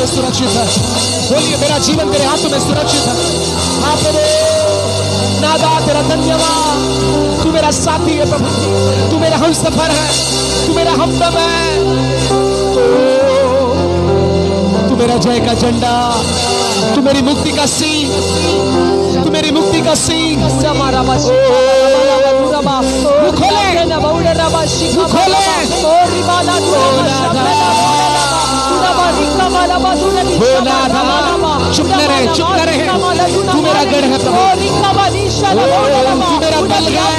सुरक्षित है। बोलिए मेरा जीवन तेरे हाथों में सुरक्षित है। हाँ प्रभु, नादा तेरा धन्यवाद, तू मेरा साथी है प्रभु, तू मेरा हमसफर है, तू मेरा हमदम है, तू मेरा जय का झंडा, तू मेरी मुक्ति का सिंह, तू मेरी मुक्ति का सिंह। चुप न रहे, चुप न रहे, तू मेरा गढ़ है प्रभु, तू मेरा बल है,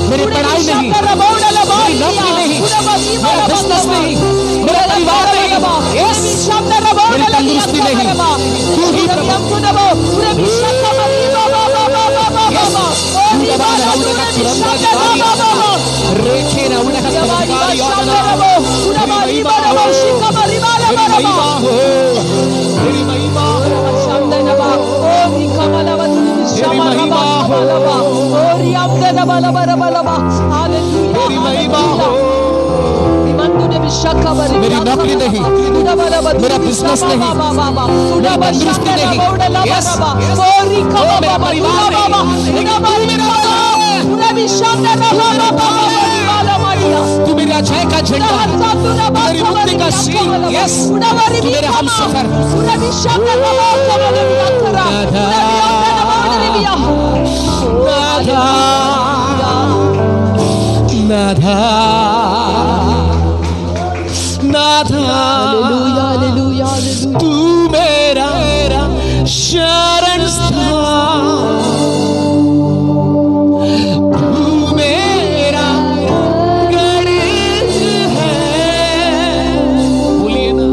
मेरी पढ़ाई नहीं, मेरी नौकरी नहीं, मेरा बिजनेस नहीं, मेरा परिवार नहीं, मेरी तंदुरुस्ती नहीं, तू ही महिमा हो, तेरी महिमा हो। मेरी नौकरी नहीं, मेरा बिजनेस नहीं, मेरी तंदुरुस्ती नहीं, यस मेरा परिवार तू मेरी अजय का झंडा, मेरी मुक्ति का शील, यस तू मेरे हम सफर। नाथा तू मेरा शरण स्थान, तू मेरा गढ़ है। बोलिए ना,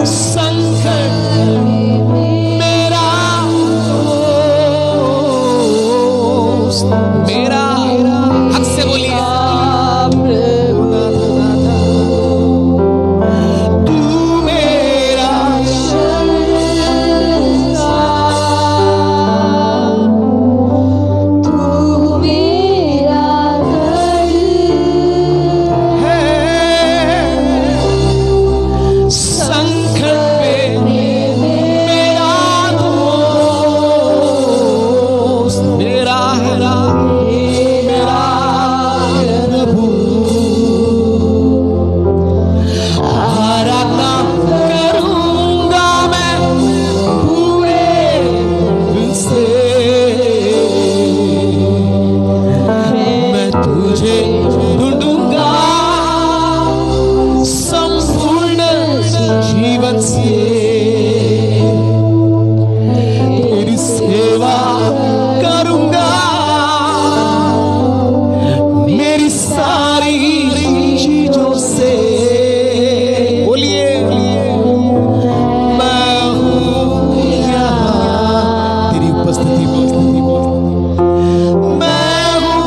संकट मेरा दोस्त, मेरा हक से बोलिए तेरी सेवा करूंगा, मेरी सारी चीजों से। बोलिए मैं हूँ यहाँ, तेरी उपस्थिति में मैं हूँ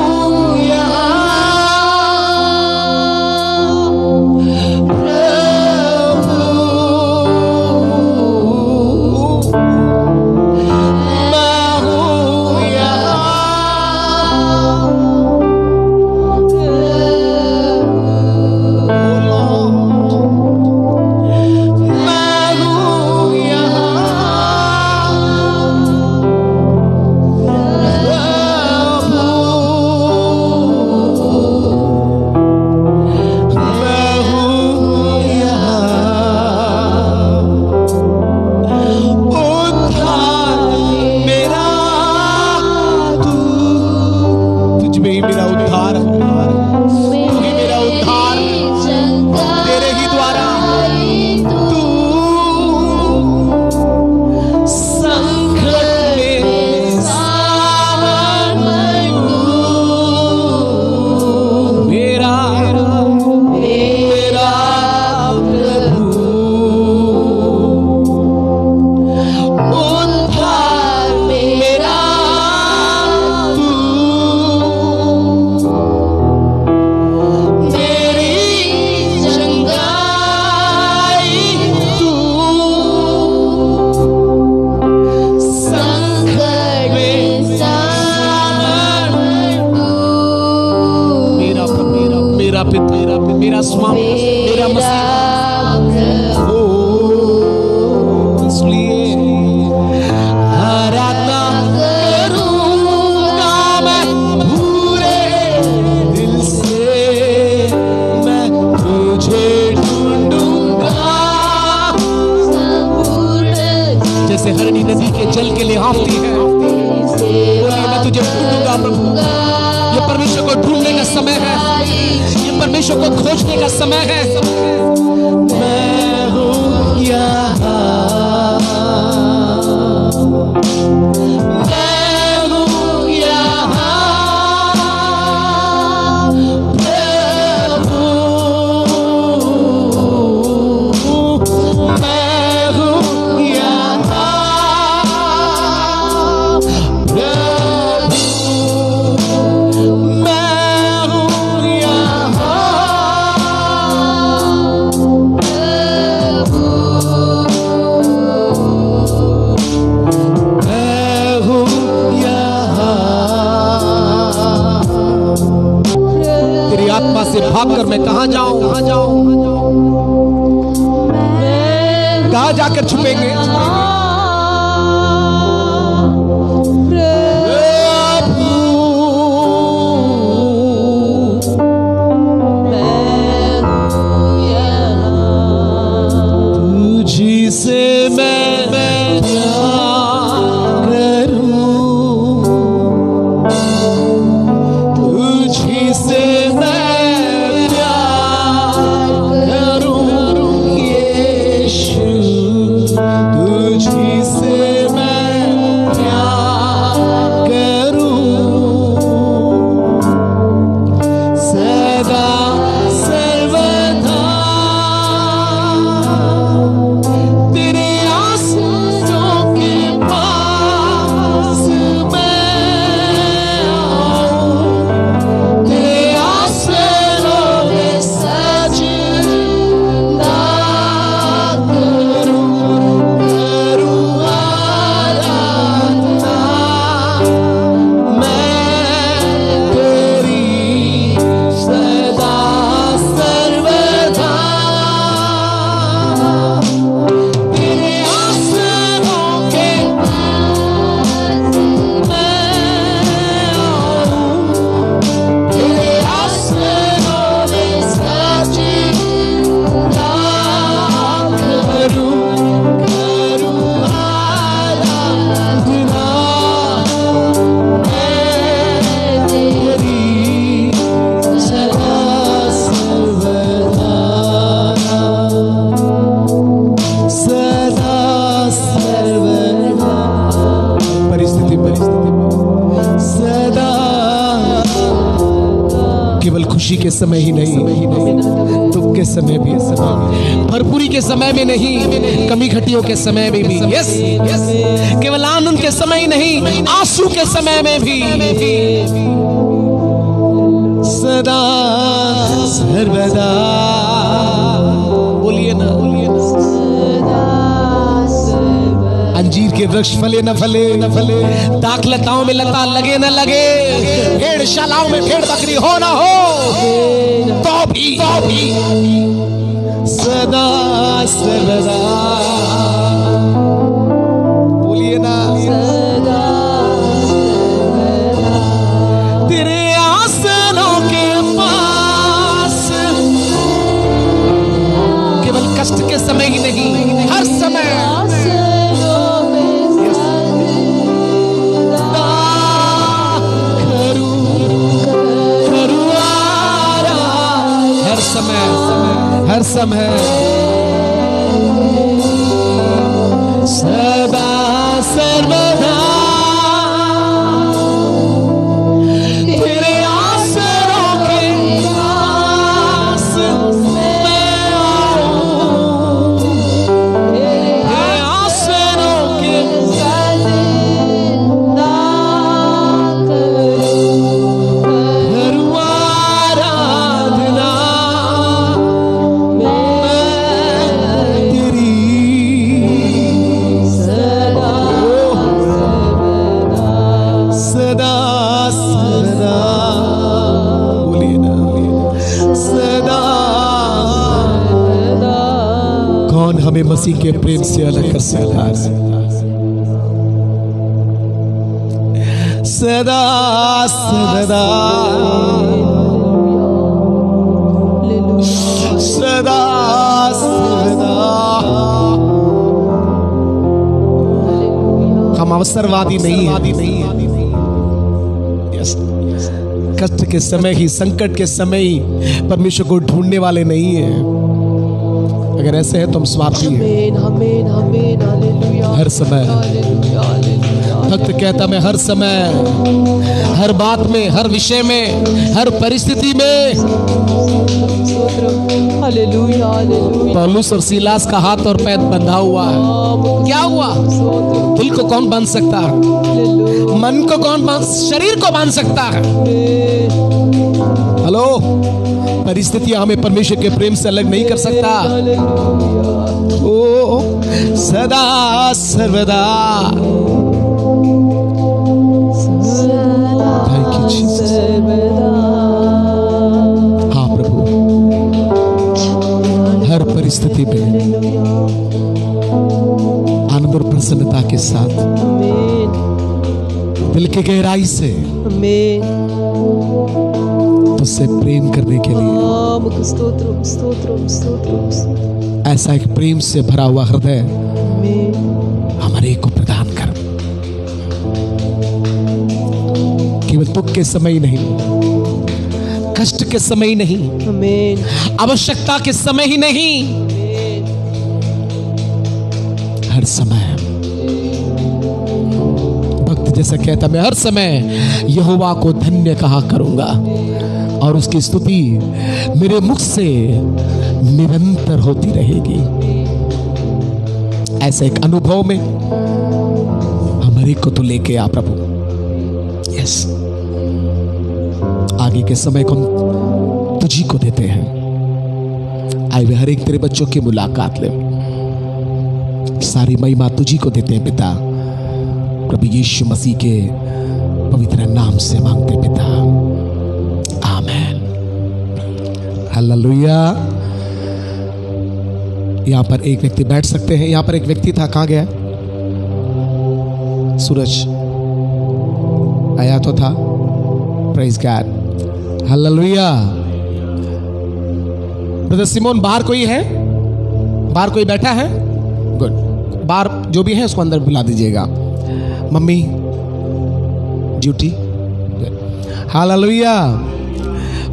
मेरा स्वामी, मेरा मसीह। ओ इसलिए आराधना करूंगा मैं पूरे दिल से, मैं तुझे ढूंढूंगा। जैसे हरणी नदी के जल के लिए हाँफती है, मैं तुझे ढूंढूंगा प्रभु। ये परमेश्वर को ढूंढने का समय है, ये परमेश्वर को खोजने का समय है। मैं हूँ यहाँ, मैं हूँ यहाँ प्रभु, मैं हूँ यहाँ प्रभु। भागकर मैं कहां जाऊं, कहां जाकर छुपेंगे। तुझी से मैं प्यार करूं, तुझी से मैं प्यार करूं यीशु, तुझी से मैं प्यार करूं सदा सर्वदा। तेरे आंसुओं के पास मैं आऊं, तेरे आंसुओं में सजदा करूं आराधना मैं तेरी सदा सर्वदा। तेरे आंसुओं के पास मैं आऊं, तेरे आंसुओं में सजदा करूं आराधना मैं तेरी सदा सर्वदा, सदा सर्वदा। परिस्थिति सदा, केवल खुशी के समय ही नहीं, दुख के समय भी, भरपूरी के समय में नहीं, कमी घटियों के समय में भी, यस यस, केवल आनंद के समय ही नहीं, आंसू के समय में भी, सदा सर्वदा। बोलिए ना, बोलिए ना। अंजीर के वृक्ष फले न फले, दाख लताओं में लता लगे न लगे, भेड़शालाओं में भेड़ बकरी हो न हो, तो भी सदा सर्वदा। बोलिए ना, तेरे आंसुओं के पास, केवल कष्ट के समय ही नहीं, हर समय हर समय सदा सर्वदा। तेरे आंसुओं के पास मैं आऊं, तेरे आंसुओं के सजदा करूं आराधना सदा सदा। बोलिए ना, सदा। कौन हमें मसीह के प्रेम से अलग कर सकता है? सदा सदा सदा सदा। हम अवसरवादी नहीं है, कष्ट के समय ही, संकट के समय ही परमेश्वर को ढूंढने वाले नहीं है। अगर ऐसे है तो हम स्वार्थी हैं। हर समय भक्त कहता, मैं हर समय, हर बात में, हर विषय में, हर परिस्थिति में। पौलुस और सीलास का हाथ और पैर बंधा हुआ है। क्या हुआ? दिल को कौन बांध सकता है? मन को कौन बांध, शरीर को बांध सकता है? हेलो, परिस्थितियां हमें परमेश्वर के प्रेम से अलग नहीं कर सकता। ओ सदा सर्वदा। Thank you Jesus. हाँ प्रभु, मिलके गहराई से आमेन। तुझसे प्रेम करने के लिए स्तोत्रम स्तोत्रम स्तोत्रम स्तोत्रम। ऐसा एक प्रेम से भरा हुआ हृदय आमेन। हमारे को प्रदान कर। केवल दुख के समय ही नहीं, कष्ट के समय ही नहीं, आमेन। आवश्यकता के समय ही नहीं, हर समय। भक्त जैसा कहता, मैं हर समय यहोवा को धन्य कहा करूंगा और उसकी स्तुति मेरे मुख से निरंतर होती रहेगी। ऐसे एक अनुभव में हमारे को तो लेके आ प्रभु। यस, आगे के समय को हम तुझी को देते हैं। आए हुए हर एक तेरे बच्चों की मुलाकात ले, सारी महिमा तुझी को देते हैं पिता, प्रभु यीशु मसीह के पवित्र नाम से मांगते पिता, आमेन। हालेलुया। यहां पर एक व्यक्ति बैठ सकते हैं। यहां पर एक व्यक्ति था, कहां गया? सूरज आया तो था। Praise God, hallelujah. Brother Simon, बाहर कोई है? बाहर कोई बैठा है? गुड। बाहर जो भी है उसको अंदर बुला दीजिएगा। Mummy duty. हालेलुया।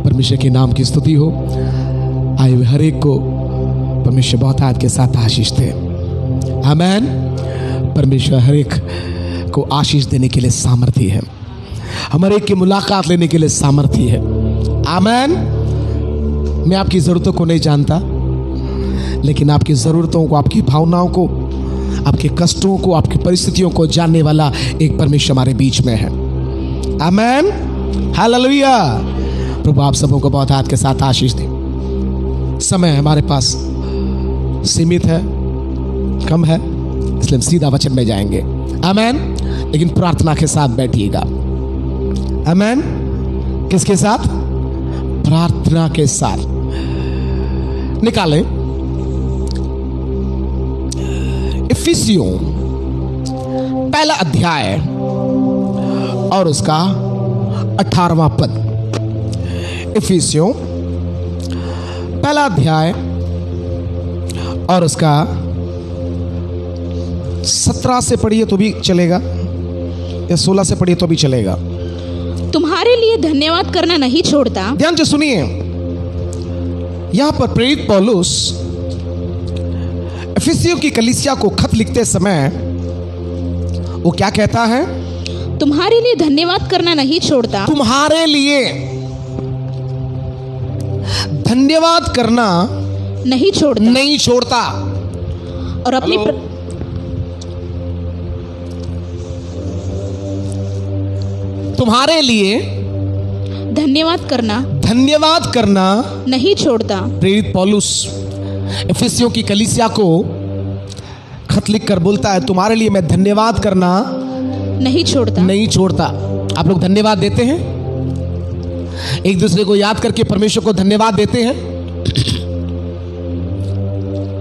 परमेश्वर के नाम की स्तुति हो। आए हुए हर एक को परमेश्वर बहुत हाथ के साथ आशीष दे। आमेन। परमेश्वर हर एक को आशीष देने के लिए सामर्थ्य है, हमारे एक की मुलाकात लेने के लिए सामर्थ्य है। आमेन। मैं आपकी ज़रूरतों को नहीं जानता, लेकिन आपकी ज़रूरतों को, आपकी भावनाओं को, आपके कष्टों को, आपकी परिस्थितियों को जानने वाला एक परमेश्वर हमारे बीच में है। आमेन। हालेलुया। प्रभु आप सबों को बहुत हाथ के साथ आशीष दे। समय हमारे पास सीमित है, कम है, इसलिए हम सीधा वचन में जाएंगे। आमेन। लेकिन प्रार्थना के साथ बैठिएगा। आमेन। किसके साथ? प्रार्थना के साथ। निकालें इफिसियों पहला अध्याय और उसका 18वां पद। इफिसियों पहला अध्याय और उसका 17 से पढ़िए तो भी चलेगा, या 16 से पढ़िए तो भी चलेगा। तुम्हारे लिए धन्यवाद करना नहीं छोड़ता। ध्यान से सुनिए, यहां पर प्रेरित पौलुस इफिसियों की कलीसिया को खत लिखते समय वो क्या कहता है? तुम्हारे लिए धन्यवाद करना नहीं छोड़ता। तुम्हारे लिए धन्यवाद करना नहीं छोड़ता। नहीं छोड़ता। और अपनी तुम्हारे लिए धन्यवाद करना नहीं छोड़ता। प्रेरित पौलुस इफिसियों की कलीसिया को खत लिखकर बोलता है, तुम्हारे लिए मैं धन्यवाद करना नहीं छोड़ता। आप लोग धन्यवाद देते हैं? एक दूसरे को याद करके परमेश्वर को धन्यवाद देते हैं?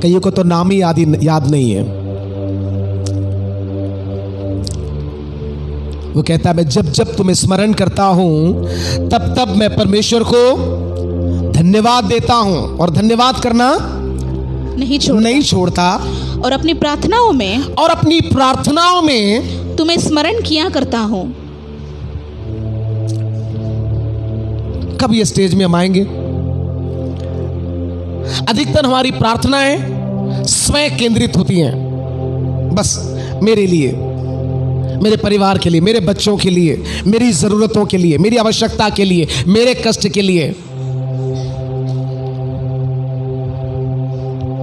कईयों को तो नाम ही याद नहीं है। वो कहता है, मैं जब जब तुम्हें स्मरण करता हूं तब तब मैं परमेश्वर को धन्यवाद देता हूं, और धन्यवाद करना नहीं छोड़ता। और अपनी प्रार्थनाओं में तुम्हें स्मरण किया करता हूं। कब ये स्टेज में हम आएंगे? अधिकतर हमारी प्रार्थनाएं स्वयं केंद्रित होती हैं, बस मेरे लिए, मेरे परिवार के लिए, मेरे बच्चों के लिए, मेरी जरूरतों के लिए, मेरी आवश्यकता के लिए, मेरे कष्ट के लिए।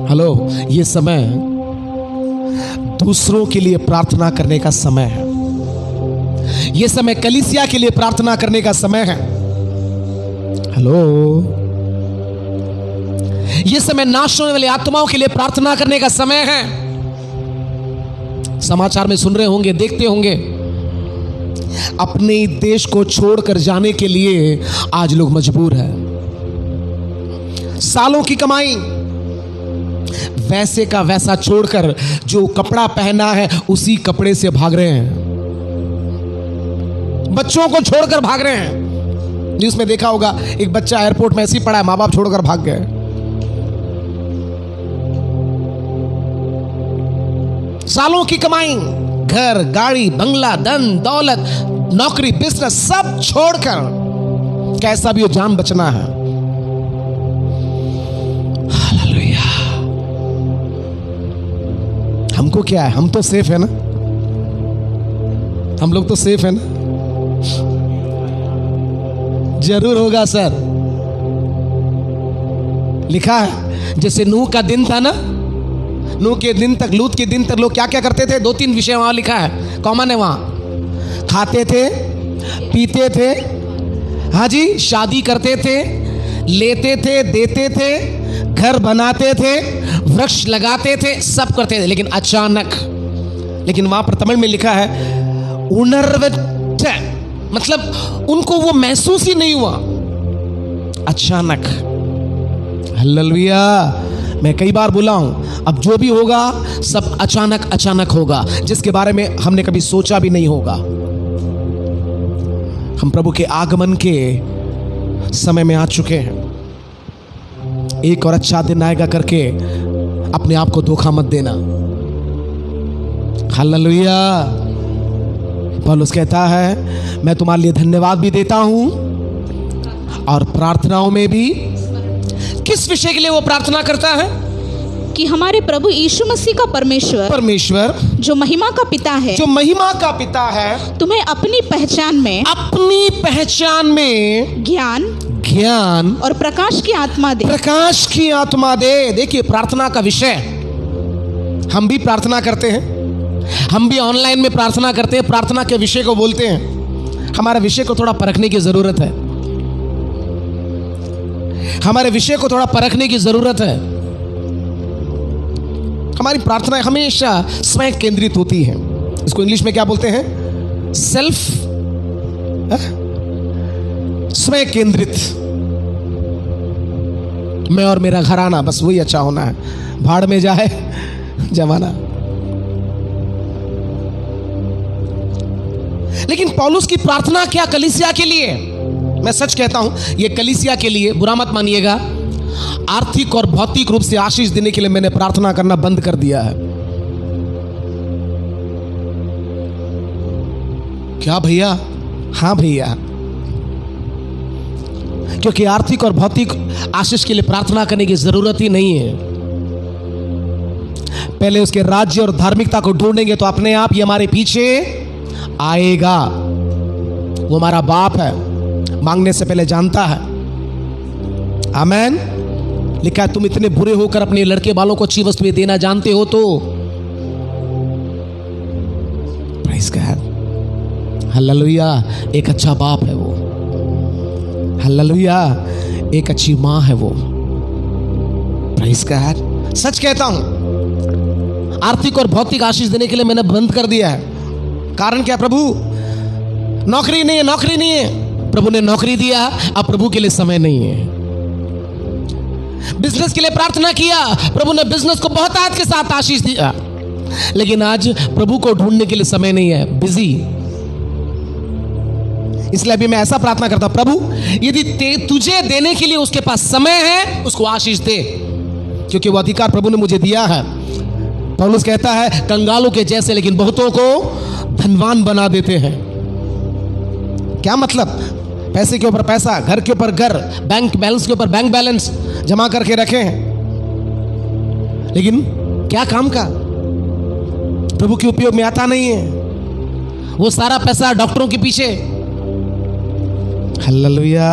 हेलो, ये समय दूसरों के लिए प्रार्थना करने का समय है। ये समय कलीसिया के लिए प्रार्थना करने का समय है। हेलो, ये समय नाश होने वाली आत्माओं के लिए प्रार्थना करने का समय है। समाचार में सुन रहे होंगे, देखते होंगे, अपने देश को छोड़कर जाने के लिए आज लोग मजबूर हैं। सालों की कमाई वैसे का वैसा छोड़कर जो कपड़ा पहना है उसी कपड़े से भाग रहे हैं। बच्चों को छोड़कर भाग रहे हैं। न्यूज़ में देखा होगा, एक बच्चा एयरपोर्ट में ऐसे ही पड़ा है, माँ बाप छोड़कर भाग गए। सालों की कमाई, घर, गाड़ी, बंगला, धन दौलत, नौकरी, बिजनेस सब छोड़कर कैसा भी हो जान बचना है। हालेलुया। हमको क्या है, हम तो सेफ है ना, हम लोग तो सेफ है ना। जरूर होगा सर। लिखा है जैसे नूह का दिन था ना, नूह के दिन तक, लूत के दिन तक लोग क्या क्या करते थे, 2-3 विषय वहां लिखा है, कॉमन है वहां। खाते थे, पीते थे, हाँ जी, शादी करते थे, लेते थे, देते थे, घर बनाते थे, वृक्ष लगाते थे, सब करते थे। लेकिन अचानक, लेकिन वहां पर तमिल में लिखा है उनर्वट, मतलब उनको वो महसूस ही नहीं हुआ, अचानक। हालेलुया। मैं कई बार बोला हूं, अब जो भी होगा सब अचानक अचानक होगा, जिसके बारे में हमने कभी सोचा भी नहीं होगा। हम प्रभु के आगमन के समय में आ चुके हैं। एक और अच्छा दिन आएगा करके अपने आप को धोखा मत देना। हालेलुया। पौलुस कहता है मैं तुम्हारे लिए धन्यवाद भी देता हूं और प्रार्थनाओं में भी। किस विषय के लिए वो प्रार्थना करता है? कि हमारे प्रभु यीशु मसीह का परमेश्वर जो महिमा का पिता है, जो महिमा का पिता है, तुम्हें अपनी पहचान में ज्ञान और प्रकाश की आत्मा दे। प्रकाश की आत्मा दे। देखिए, प्रार्थना का विषय, हम भी प्रार्थना करते हैं, हम भी ऑनलाइन में प्रार्थना करते हैं, प्रार्थना के विषय को बोलते हैं। हमारे विषय को थोड़ा परखने की जरूरत है, हमारे विषय को थोड़ा परखने की जरूरत है। हमारी प्रार्थना हमेशा स्वयं केंद्रित होती है। इसको इंग्लिश में क्या बोलते हैं? सेल्फ, स्वयं केंद्रित। मैं और मेरा घराना, बस वही अच्छा होना है, भाड़ में जाए जमाना। लेकिन पौलुस की प्रार्थना क्या कलीसिया के लिए? मैं सच कहता हूं, ये कलीसिया के लिए, बुरा मत मानिएगा, आर्थिक और भौतिक रूप से आशीष देने के लिए मैंने प्रार्थना करना बंद कर दिया है। क्या भैया? हाँ भैया, क्योंकि आर्थिक और भौतिक आशीष के लिए प्रार्थना करने की जरूरत ही नहीं है। पहले उसके राज्य और धार्मिकता को ढूंढेंगे तो अपने आप ये हमारे पीछे आएगा। वो हमारा बाप है, मांगने से पहले जानता है। आमेन। लिखा है तुम इतने बुरे होकर अपने लड़के वालों को अच्छी वस्तुएं देना जानते हो तो। Praise God. हालेलुया। एक अच्छा बाप है वो। हालेलुया। एक अच्छी मां है वो। Praise God. सच कहता हूं, आर्थिक और भौतिक आशीष देने के लिए मैंने बंद कर दिया है। कारण क्या? प्रभु नौकरी नहीं है, नौकरी नहीं है। प्रभु ने नौकरी दिया, अब प्रभु के लिए समय नहीं है। बिजनेस के लिए प्रार्थना किया, प्रभु ने बिजनेस को बहुत आयत के साथ आशीष दिया, लेकिन आज प्रभु को ढूंढने के लिए समय नहीं है, बिजी। इसलिए अभी मैं ऐसा प्रार्थना करता हूं, प्रभु यदि तुझे देने के लिए उसके पास समय है, उसको आशीष दे, क्योंकि वो अधिकार प्रभु ने मुझे दिया है। पौलुस कहता है कंगालों के जैसे, लेकिन बहुतों को धनवान बना देते हैं। क्या मतलब? पैसे के ऊपर पैसा, घर के ऊपर घर, बैंक बैलेंस के ऊपर बैंक बैलेंस जमा करके रखे हैं, लेकिन क्या काम का? प्रभु के उपयोग में आता नहीं है। वो सारा पैसा डॉक्टरों के पीछे। हालेलुया।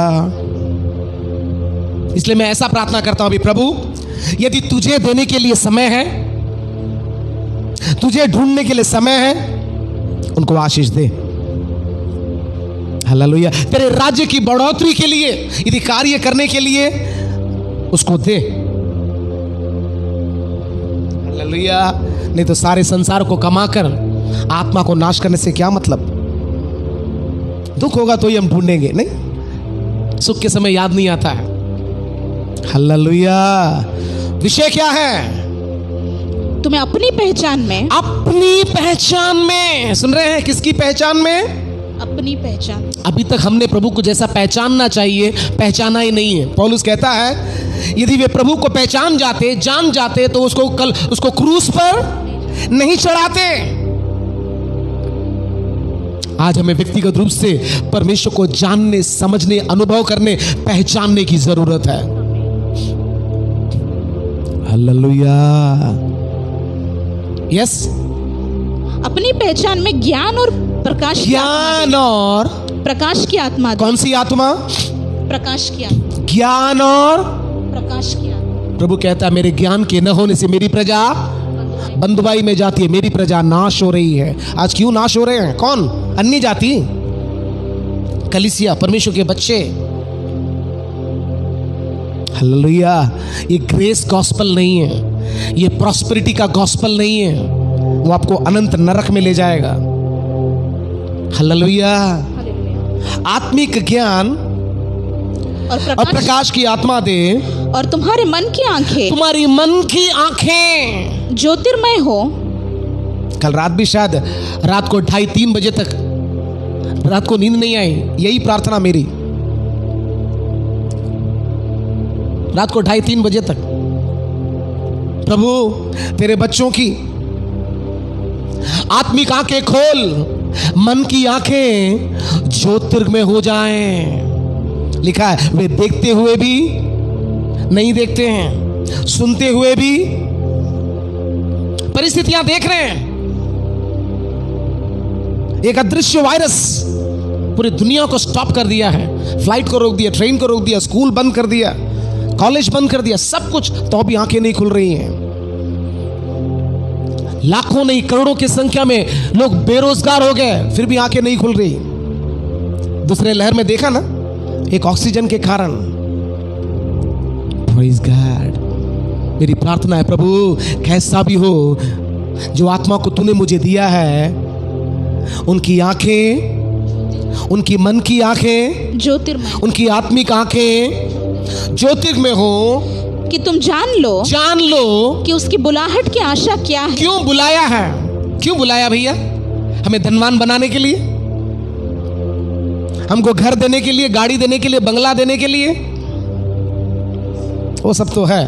इसलिए मैं ऐसा प्रार्थना करता हूं अभी, प्रभु यदि तुझे देने के लिए समय है, तुझे ढूंढने के लिए समय है, उनको आशीष दे। हालेलुया। तेरे राज्य की बढ़ोतरी के लिए यदि कार्य करने के लिए उसको दे। हालेलुया। नहीं तो सारे संसार को कमाकर आत्मा को नाश करने से क्या मतलब? दुख होगा तो ही हम ढूंढेंगे, नहीं, सुख के समय याद नहीं आता है। हालेलुया। विषय क्या है? तुम्हें अपनी पहचान में, सुन रहे हैं? किसकी पहचान में? अपनी पहचान। अभी तक हमने प्रभु को जैसा पहचानना चाहिए पहचाना ही नहीं है। पौलुस कहता है यदि वे प्रभु को पहचान जाते, जान जाते, तो उसको क्रूस पर नहीं चढ़ाते। आज हमें व्यक्तिगत रूप से परमेश्वर को जानने, समझने, अनुभव करने, पहचानने की जरूरत है। हालेलुया। यस। अपनी पहचान में ज्ञान और प्रकाश, ज्ञान और प्रकाश की आत्मा। कौन सी आत्मा? प्रकाश की आत्मा। ज्ञान और प्रकाश की आत्मा। प्रभु कहता है मेरे ज्ञान के न होने से मेरी प्रजा बंधुआई में जाती है, मेरी प्रजा नाश हो रही है। आज क्यों नाश हो रहे हैं? कौन? अन्य जाति, कलीसिया, परमेश्वर के बच्चे। हालेलुया। ये ग्रेस गॉस्पल नहीं है, ये प्रॉस्पेरिटी का गॉस्पल नहीं है। वो आपको अनंत नरक में ले जाएगा। हालेलुया। आत्मिक ज्ञान और प्रकाश की आत्मा दे, और तुम्हारे मन की आंखें, तुम्हारी मन की आंखें ज्योतिर्मय हो। कल रात भी शायद रात को 2:30-3 बजे तक रात को नींद नहीं आई, यही प्रार्थना मेरी, रात को 2:30-3 बजे तक। प्रभु तेरे बच्चों की आत्मिक आंखें खोल, मन की आंखें ज्योतिर्मय हो जाएं। लिखा है वे देखते हुए भी नहीं देखते हैं, सुनते हुए भी परिस्थितियां देख रहे हैं। एक अदृश्य वायरस पूरी दुनिया को स्टॉप कर दिया है। फ्लाइट को रोक दिया, ट्रेन को रोक दिया, स्कूल बंद कर दिया, कॉलेज बंद कर दिया, सब कुछ, तो भी आंखें नहीं खुल रही हैं। लाखों नहीं करोड़ों की संख्या में लोग बेरोजगार हो गए, फिर भी आंखें नहीं खुल रही। दूसरे लहर में देखा ना, एक ऑक्सीजन के कारण। Praise God. मेरी प्रार्थना है प्रभु कैसा भी हो, जो आत्मा को तूने मुझे दिया है, उनकी आंखें, उनकी मन की आंखें ज्योतिर्मय, उनकी आत्मिक आंखें ज्योतिर्मय हो, कि तुम जान लो कि उसकी बुलाहट की आशा क्या है। क्यों बुलाया है? क्यों बुलाया भैया? हमें धनवान बनाने के लिए, हमको घर देने के लिए, गाड़ी देने के लिए, बंगला देने के लिए, वो सब तो है।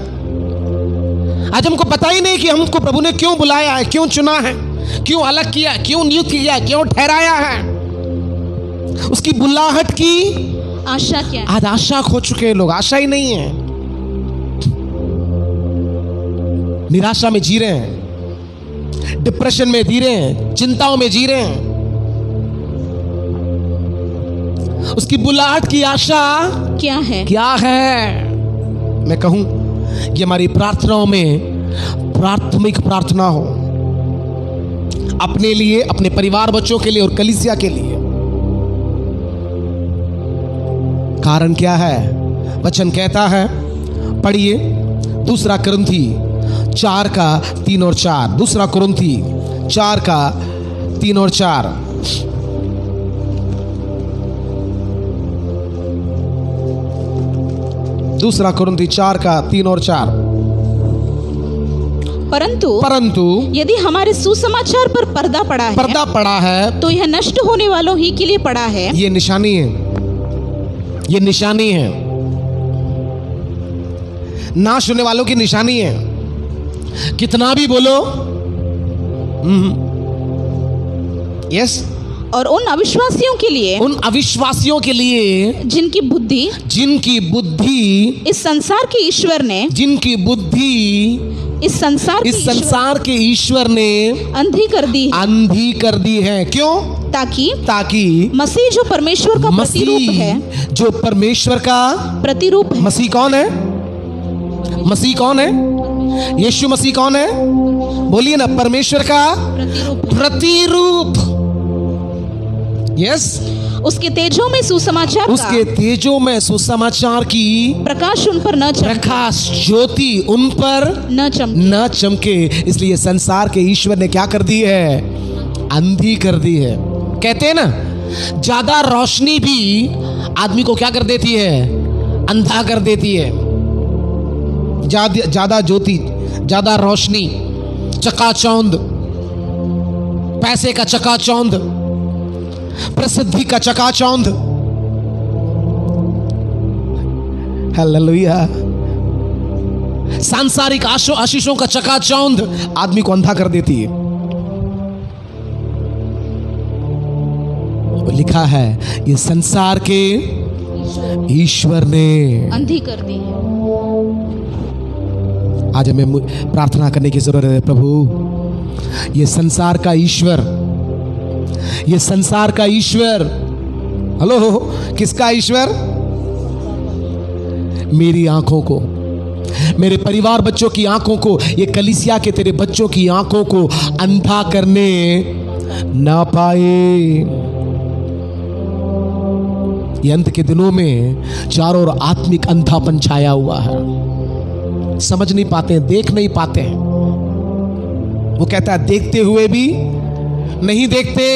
आज हमको पता ही नहीं कि हमको प्रभु ने क्यों बुलाया है, क्यों चुना है, क्यों अलग किया, क्यों नियुक्त किया, क्यों ठहराया है। उसकी बुलाहट की आशा क्या है? आज आशा खो चुके हैं लोग, आशा ही नहीं है, निराशा में जी रहे हैं, डिप्रेशन में जी रहे हैं, चिंताओं में जी रहे हैं। उसकी बुलाहट की आशा क्या है? क्या है? मैं कहूं कि हमारी प्रार्थनाओं में प्राथमिक प्रार्थना हो, अपने लिए, अपने परिवार बच्चों के लिए और कलीसिया के लिए। कारण क्या है? वचन कहता है, पढ़िए 2 कुरिन्थी 4:3 और 4। 2 कुरिन्थी 4:3 और 4। दूसरा कुरिन्थी 4:3 और 4। परंतु यदि हमारे सुसमाचार पर पर्दा पड़ा है, तो यह नष्ट होने वालों ही के लिए पड़ा है। ये निशानी है, ये निशानी है, नाश होने वालों की निशानी है। कितना भी बोलो, यस। और उन अविश्वासियों के लिए जिनकी बुद्धि इस संसार के ईश्वर ने अंधी कर दी है। क्यों? ताकि मसीह जो परमेश्वर का प्रतिरूप है। मसीह कौन है? मसीह कौन है? यीशु मसीह कौन है? बोलिए ना, परमेश्वर का प्रतिरूप। यस। उसके तेजों में सुसमाचार की प्रकाश उन पर प्रकाश ज्योति उन पर न चमके। इसलिए संसार के ईश्वर ने क्या कर दी है? अंधी कर दी है। कहते हैं ना, ज्यादा रोशनी भी आदमी को क्या कर देती है? अंधा कर देती है। ज्यादा ज्योति, ज्यादा रोशनी, चकाचौंध, पैसे का चकाचौंध, प्रसिद्धि का चकाचौंध, हालेलुया, सांसारिक आशीषों का चकाचौंध आदमी को अंधा कर देती है। लिखा है ये संसार के ईश्वर ने अंधी कर दी है। आज हमें प्रार्थना करने की जरूरत है, प्रभु ये संसार का ईश्वर, ये संसार का ईश्वर, हेलो, किसका ईश्वर? मेरी आंखों को, मेरे परिवार बच्चों की आंखों को, ये कलीसिया के तेरे बच्चों की आंखों को अंधा करने ना पाए। ये अंत के दिनों में चारों ओर आत्मिक अंधापन छाया हुआ है, समझ नहीं पाते, देख नहीं पाते हैं। वो कहता है देखते हुए भी नहीं देखते,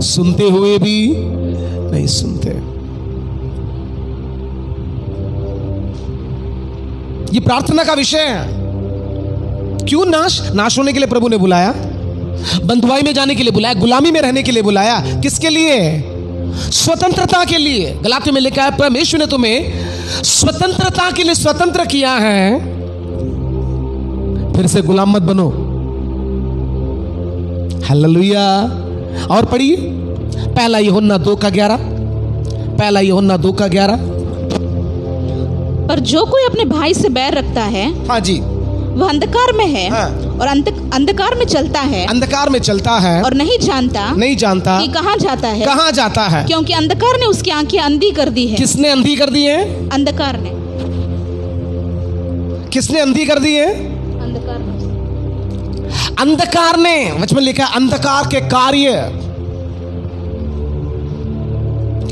सुनते हुए भी नहीं सुनते। ये प्रार्थना का विषय है। क्यों नाश होने के लिए प्रभु ने बुलाया, बंधुआई में जाने के लिए बुलाया, गुलामी में रहने के लिए बुलाया। किसके लिए? स्वतंत्रता के लिए। गलाती में लिखा है परमेश्वर ने तुम्हें स्वतंत्रता के लिए स्वतंत्र किया है, फिर से गुलाम मत बनो। हालेलुया। और पढ़िए पहला यूहन्ना 2:11, पहला यूहन्ना 2:11। पर जो कोई अपने भाई से बैर रखता है, हाँ जी, वह अंधकार में है, हाँ। और अंधकार में चलता है, अंधकार में चलता है और नहीं जानता कि कहाँ जाता है, कहाँ जाता है, क्योंकि अंधकार ने उसकी आंखें अंधी कर दी है। किसने अंधी कर दी है? अंधकार ने। किसने अंधी कर दी है? अंधकार ने। अंधकार ने, वचन में लिखा है अंधकार के कार्य।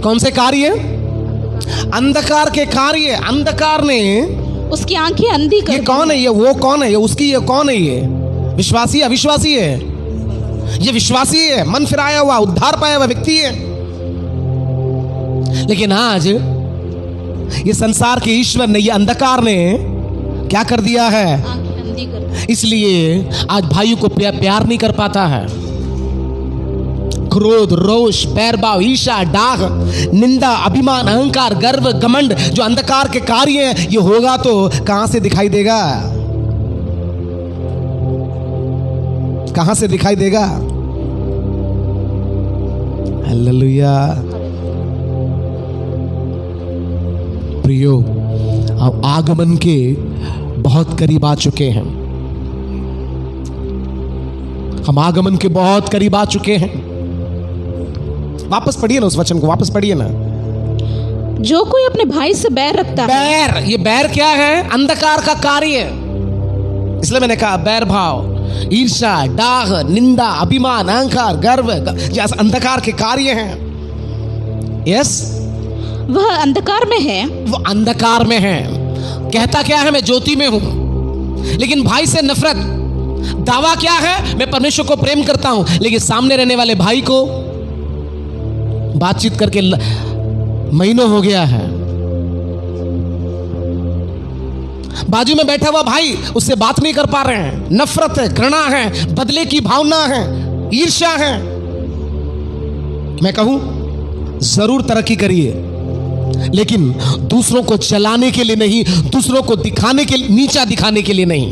कौन से कार्य? अंधकार के कार्य। अंधकार ने उसकी आंखें अंधी कर ये कौन है? ये वो कौन है? ये उसकी, ये कौन है? ये विश्वासी अविश्वासी है? ये विश्वासी है, मन फिराया हुआ, उद्धार पाया हुआ व्यक्ति है। लेकिन आज ये संसार के ईश्वर ने, ये अंधकार ने क्या कर दिया है? आंखें अंधी कर दी। इसलिए आज भाइयों को प्यार नहीं कर पाता है। क्रोध, रोष, बैरभाव, ईर्ष्या, डाह, निंदा, अभिमान, अहंकार, गर्व, घमंड जो अंधकार के कार्य हैं, ये होगा तो कहां से दिखाई देगा? कहां से दिखाई देगा? हालेलुया। प्रियो, अब आगमन के बहुत करीब आ चुके हैं। हम आगमन के बहुत करीब आ चुके हैं। वापस पढ़िए ना उस वचन को, वापस पढ़िए ना। जो कोई अपने भाई से बैर रखता है। बैर, ये बैर क्या है? अंधकार का कार्य। इसलिए मैंने कहा बैर भाव, ईर्ष्या, डाह, निंदा, अभिमान, अहंकार, गर्व, जैसे अंधकार के कार्य हैं। यस, वह अंधकार में है। वो अंधकार में है। कहता क्या है? मैं ज्योति में हूं, लेकिन भाई से नफरत। दावा क्या है? मैं परमेश्वर को प्रेम करता हूं, लेकिन सामने रहने वाले भाई को बातचीत करके महीनों हो गया है। बाजू में बैठा हुआ भाई, उससे बात नहीं कर पा रहे हैं। नफरत है, घृणा है, बदले की भावना है, ईर्ष्या है। मैं कहूं जरूर तरक्की करिए, लेकिन दूसरों को जलाने के लिए नहीं, दूसरों को दिखाने के लिए, नीचा दिखाने के लिए नहीं।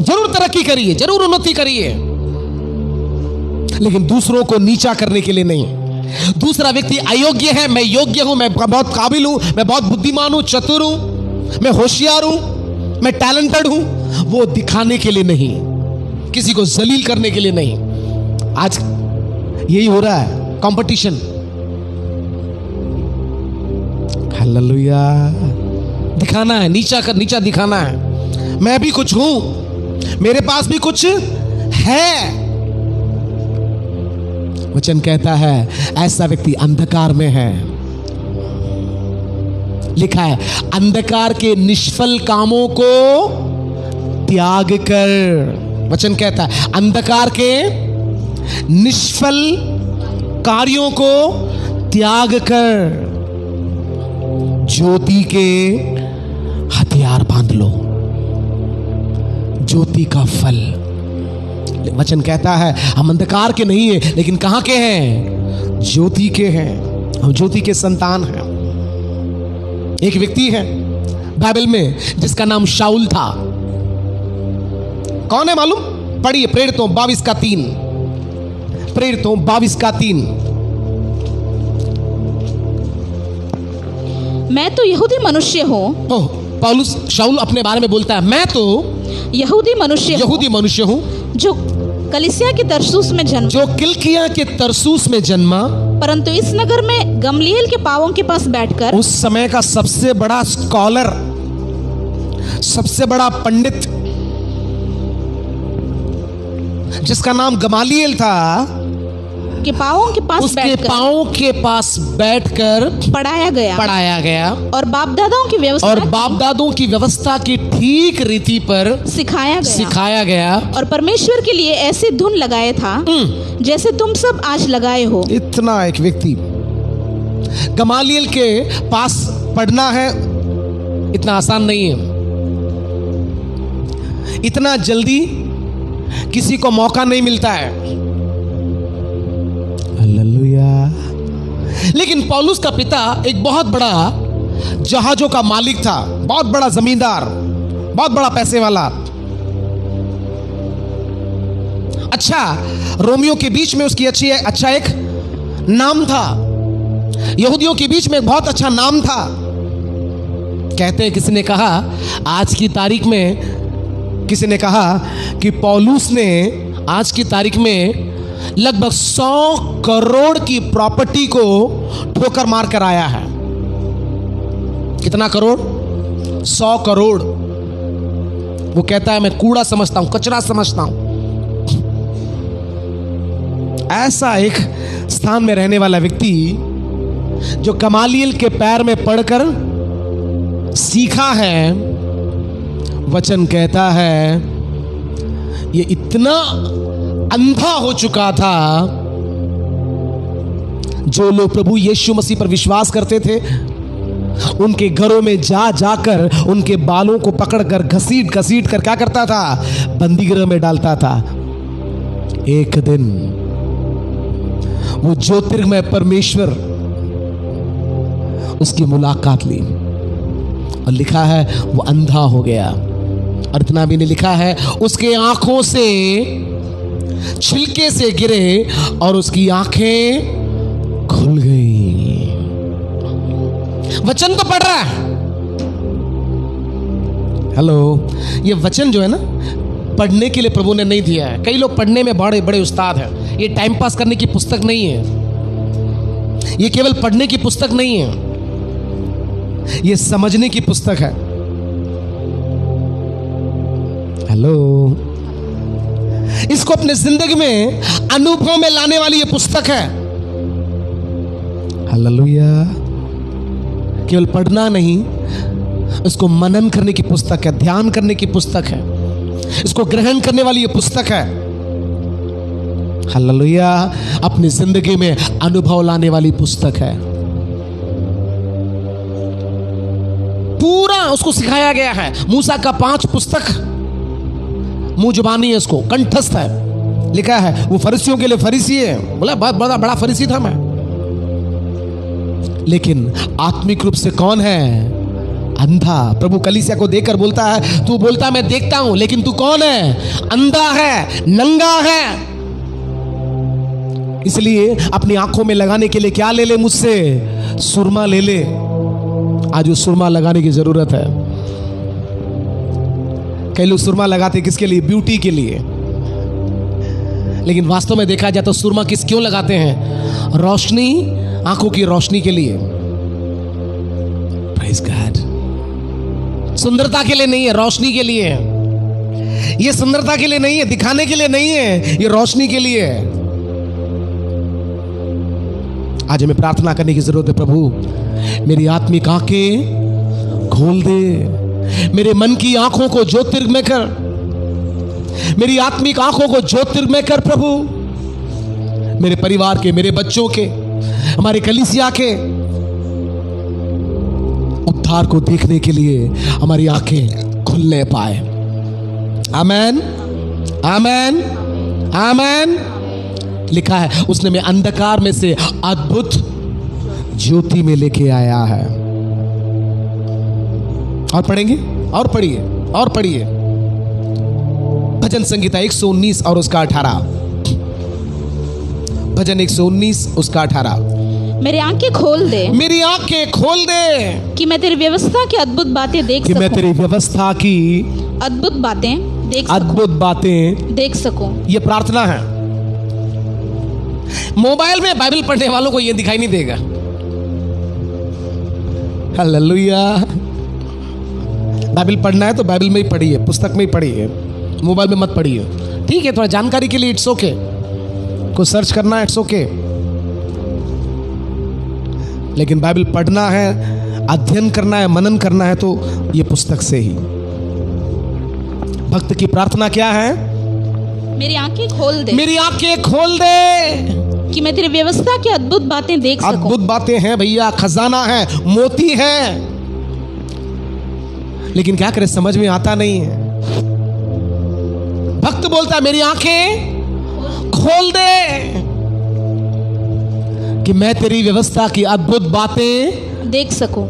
जरूर तरक्की करिए, जरूर उन्नति करिए, लेकिन दूसरों को नीचा करने के लिए नहीं। दूसरा व्यक्ति अयोग्य है, मैं योग्य हूं, मैं बहुत काबिल हूं, मैं बहुत बुद्धिमान हूं, चतुर हूं, मैं होशियार हूं, मैं टैलेंटेड हूं, वो दिखाने के लिए नहीं, किसी को जलील करने के लिए नहीं। आज यही हो रहा है, कंपटीशन। हालेलुया। दिखाना है, नीचा दिखाना है। मैं भी कुछ हूं, मेरे पास भी कुछ है। वचन कहता है ऐसा व्यक्ति अंधकार में है। लिखा है अंधकार के निष्फल कामों को त्याग कर। वचन कहता है अंधकार के निष्फल कार्यों को त्याग कर ज्योति के हथियार बांध लो। ज्योति का फल वचन कहता है हम अंधकार के नहीं है, लेकिन कहां के हैं? ज्योति के हैं। हम ज्योति के संतान हैं। एक व्यक्ति है बाइबल में जिसका नाम शाऊल था। कौन है मालूम? पढ़िए प्रेरितों 22:3। प्रेरितों 22:3। मैं तो यहूदी मनुष्य हूँ। ओह, पौलुस शाऊल अपने बारे में बोलता है, मैं तो यहूदी मनुष्य हूँ जो कलीसिया के तरसूस में जन्मा, जो किलकिया के तरसूस में जन्मा, परंतु इस नगर में गमलीएल के पांवों के पास बैठकर, उस समय का सबसे बड़ा स्कॉलर, सबसे बड़ा पंडित जिसका नाम गमालिएल था, के पांवों के पास उसके पांवों के पास बैठकर पढ़ाया गया और बाप दादों की व्यवस्था की ठीक रीति पर सिखाया गया और परमेश्वर के लिए ऐसी धुन लगाया था जैसे तुम सब आज लगाए हो। इतना एक व्यक्ति गमालिएल के पास पढ़ना है, इतना आसान नहीं है। इतना जल्दी किसी को मौका नहीं मिलता है। हालेलुया। लेकिन पौलुस का पिता एक बहुत बड़ा जहाजों का मालिक था, बहुत बड़ा जमींदार, बहुत बड़ा पैसे वाला। अच्छा, रोमियो के बीच में उसकी अच्छा एक नाम था, यहूदियों के बीच में एक बहुत अच्छा नाम था। कहते हैं किसी ने कहा आज की तारीख में, किसी ने कहा कि पौलुस ने आज की तारीख में लगभग 100 करोड़ की प्रॉपर्टी को ठोकर मार कर आया है। कितना करोड़? 100 करोड़। वो कहता है मैं कूड़ा समझता हूं, कचरा समझता हूं। ऐसा एक स्थान में रहने वाला व्यक्ति जो गमालिएल के पैर में पड़कर सीखा है, वचन कहता है ये इतना अंधा हो चुका था। जो लोग प्रभु यीशु मसीह पर विश्वास करते थे उनके घरों में जाकर उनके बालों को पकड़कर घसीट कर क्या करता था? बंदी गृह में डालता था। एक दिन वो ज्योतिर्मय परमेश्वर उसकी मुलाकात ली और लिखा है वो अंधा हो गया। और इतना भी नहीं लिखा है, उसके आंखों से छिलके से गिरे और उसकी आंखें खुल गई। वचन तो पढ़ रहा है। हेलो, ये वचन जो है ना, पढ़ने के लिए प्रभु ने नहीं दिया है। कई लोग पढ़ने में बड़े बड़े उस्ताद हैं। ये टाइम पास करने की पुस्तक नहीं है, ये केवल पढ़ने की पुस्तक नहीं है, ये समझने की पुस्तक है। हेलो, इसको अपने जिंदगी में अनुभव में लाने वाली ये पुस्तक है। हालेलुया। केवल पढ़ना नहीं, इसको मनन करने की पुस्तक है, ध्यान करने की पुस्तक है, इसको ग्रहण करने वाली ये पुस्तक है। हालेलुया। अपनी जिंदगी में अनुभव लाने वाली पुस्तक है। पूरा उसको सिखाया गया है। मूसा का 5 पुस्तक मुंह जुबानी है, उसको कंठस्थ है। लिखा है वो फरीसियों के लिए फरीसी है। बोला बहुत बड़ा फरीसी था मैं। लेकिन आत्मिक रूप से कौन है? अंधा। प्रभु कलीसिया को देखकर बोलता है, तू बोलता मैं देखता हूं, लेकिन तू कौन है? अंधा है, नंगा है। इसलिए अपनी आंखों में लगाने के लिए क्या ले ले मुझसे? सुरमा ले ले। आज वो सुरमा लगाने की जरूरत है। कई लोग सुरमा लगाते किसके लिए? ब्यूटी के लिए। लेकिन वास्तव में देखा जाए तो सुरमा क्यों लगाते हैं? रोशनी, आंखों की रोशनी के लिए। Praise God. सुंदरता के लिए नहीं है, रोशनी के लिए है। ये सुंदरता के लिए नहीं है, दिखाने के लिए नहीं है, ये रोशनी के लिए है। आज हमें प्रार्थना करने की जरूरत है। प्रभु मेरी आत्मिक आंखें खोल दे, मेरे मन की आंखों को ज्योतिर्मय कर, मेरी आत्मिक आंखों को ज्योतिर्मय कर प्रभु। मेरे परिवार के, मेरे बच्चों के, हमारे कलीसिया के उद्धार को देखने के लिए हमारी आंखें खुलने पाए। आमेन, आमेन, आमेन। लिखा है उसने मैं अंधकार में से अद्भुत ज्योति में लेके आया है। और पढ़ेंगे, और पढ़िए, और पढ़िए। भजन संगीता 119 और उसका 18। भजन 119 उसका 18। मेरी आंखें खोल दे, मेरी आंखें खोल दे, कि मैं तेरी व्यवस्था की अद्भुत बातें देख सकूं। कि मैं तेरी व्यवस्था की अद्भुत बातें देख सकूं। ये प्रार्थना है। मोबाइल में बाइबल पढ़ने वालों को ये दिखाई नहीं देगा। हालेलुया। बाइबल पढ़ना है तो बाइबल में ही पढ़िए, पुस्तक में ही पढ़िए, मोबाइल में मत पढ़िए। ठीक है, थोड़ा जानकारी के लिए इट्स ओके, को सर्च करना है इट्स ओके, लेकिन बाइबल पढ़ना है, अध्ययन करना है, मनन करना है तो ये पुस्तक से ही। भक्त की प्रार्थना क्या है? मेरी आंखें खोल दे, मेरी आंखें खोल दे, कि मैं तेरी व्यवस्था की अद्भुत बातें देख सकूं। अद्भुत बातें हैं भैया, खजाना है, मोती है, लेकिन क्या करे, समझ में आता नहीं है। भक्त बोलता है मेरी आंखें खोल दे, कि मैं तेरी व्यवस्था की अद्भुत बातें देख सकूं।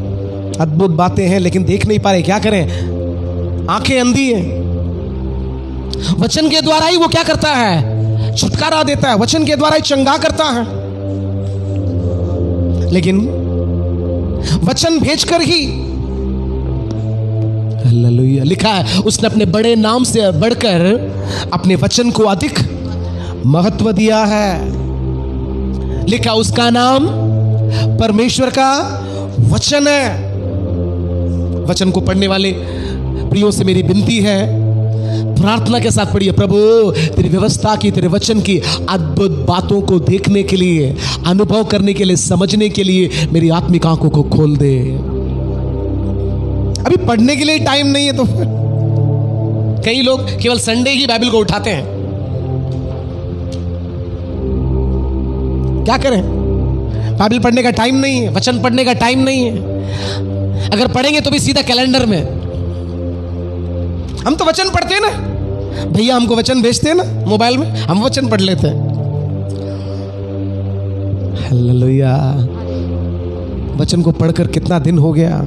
अद्भुत बातें हैं लेकिन देख नहीं पा रहे, क्या करें? आंखें अंधी हैं। वचन के द्वारा ही वो क्या करता है? छुटकारा देता है, वचन के द्वारा ही चंगा करता है, लेकिन वचन भेजकर ही। हालेलुया। लिखा है उसने अपने बड़े नाम से बढ़कर अपने वचन को अधिक महत्व दिया है। लिखा उसका नाम परमेश्वर का वचन है। वचन को पढ़ने वाले प्रियों से मेरी विनती है, प्रार्थना के साथ पढ़िए, प्रभु तेरी व्यवस्था की, तेरे वचन की अद्भुत बातों को देखने के लिए, अनुभव करने के लिए, समझने के लिए मेरी आत्मिक आंखों को खोल दे। अभी पढ़ने के लिए टाइम नहीं है तो फिर कई लोग केवल संडे ही बाइबल को उठाते हैं। क्या करें? बाइबल पढ़ने का टाइम नहीं है, वचन पढ़ने का टाइम नहीं है। अगर पढ़ेंगे तो भी सीधा कैलेंडर में। हम तो वचन पढ़ते हैं ना भैया, हमको वचन भेजते हैं ना मोबाइल में, हम वचन पढ़ लेते हैं। हालेलुया। वचन को पढ़कर कितना दिन हो गया,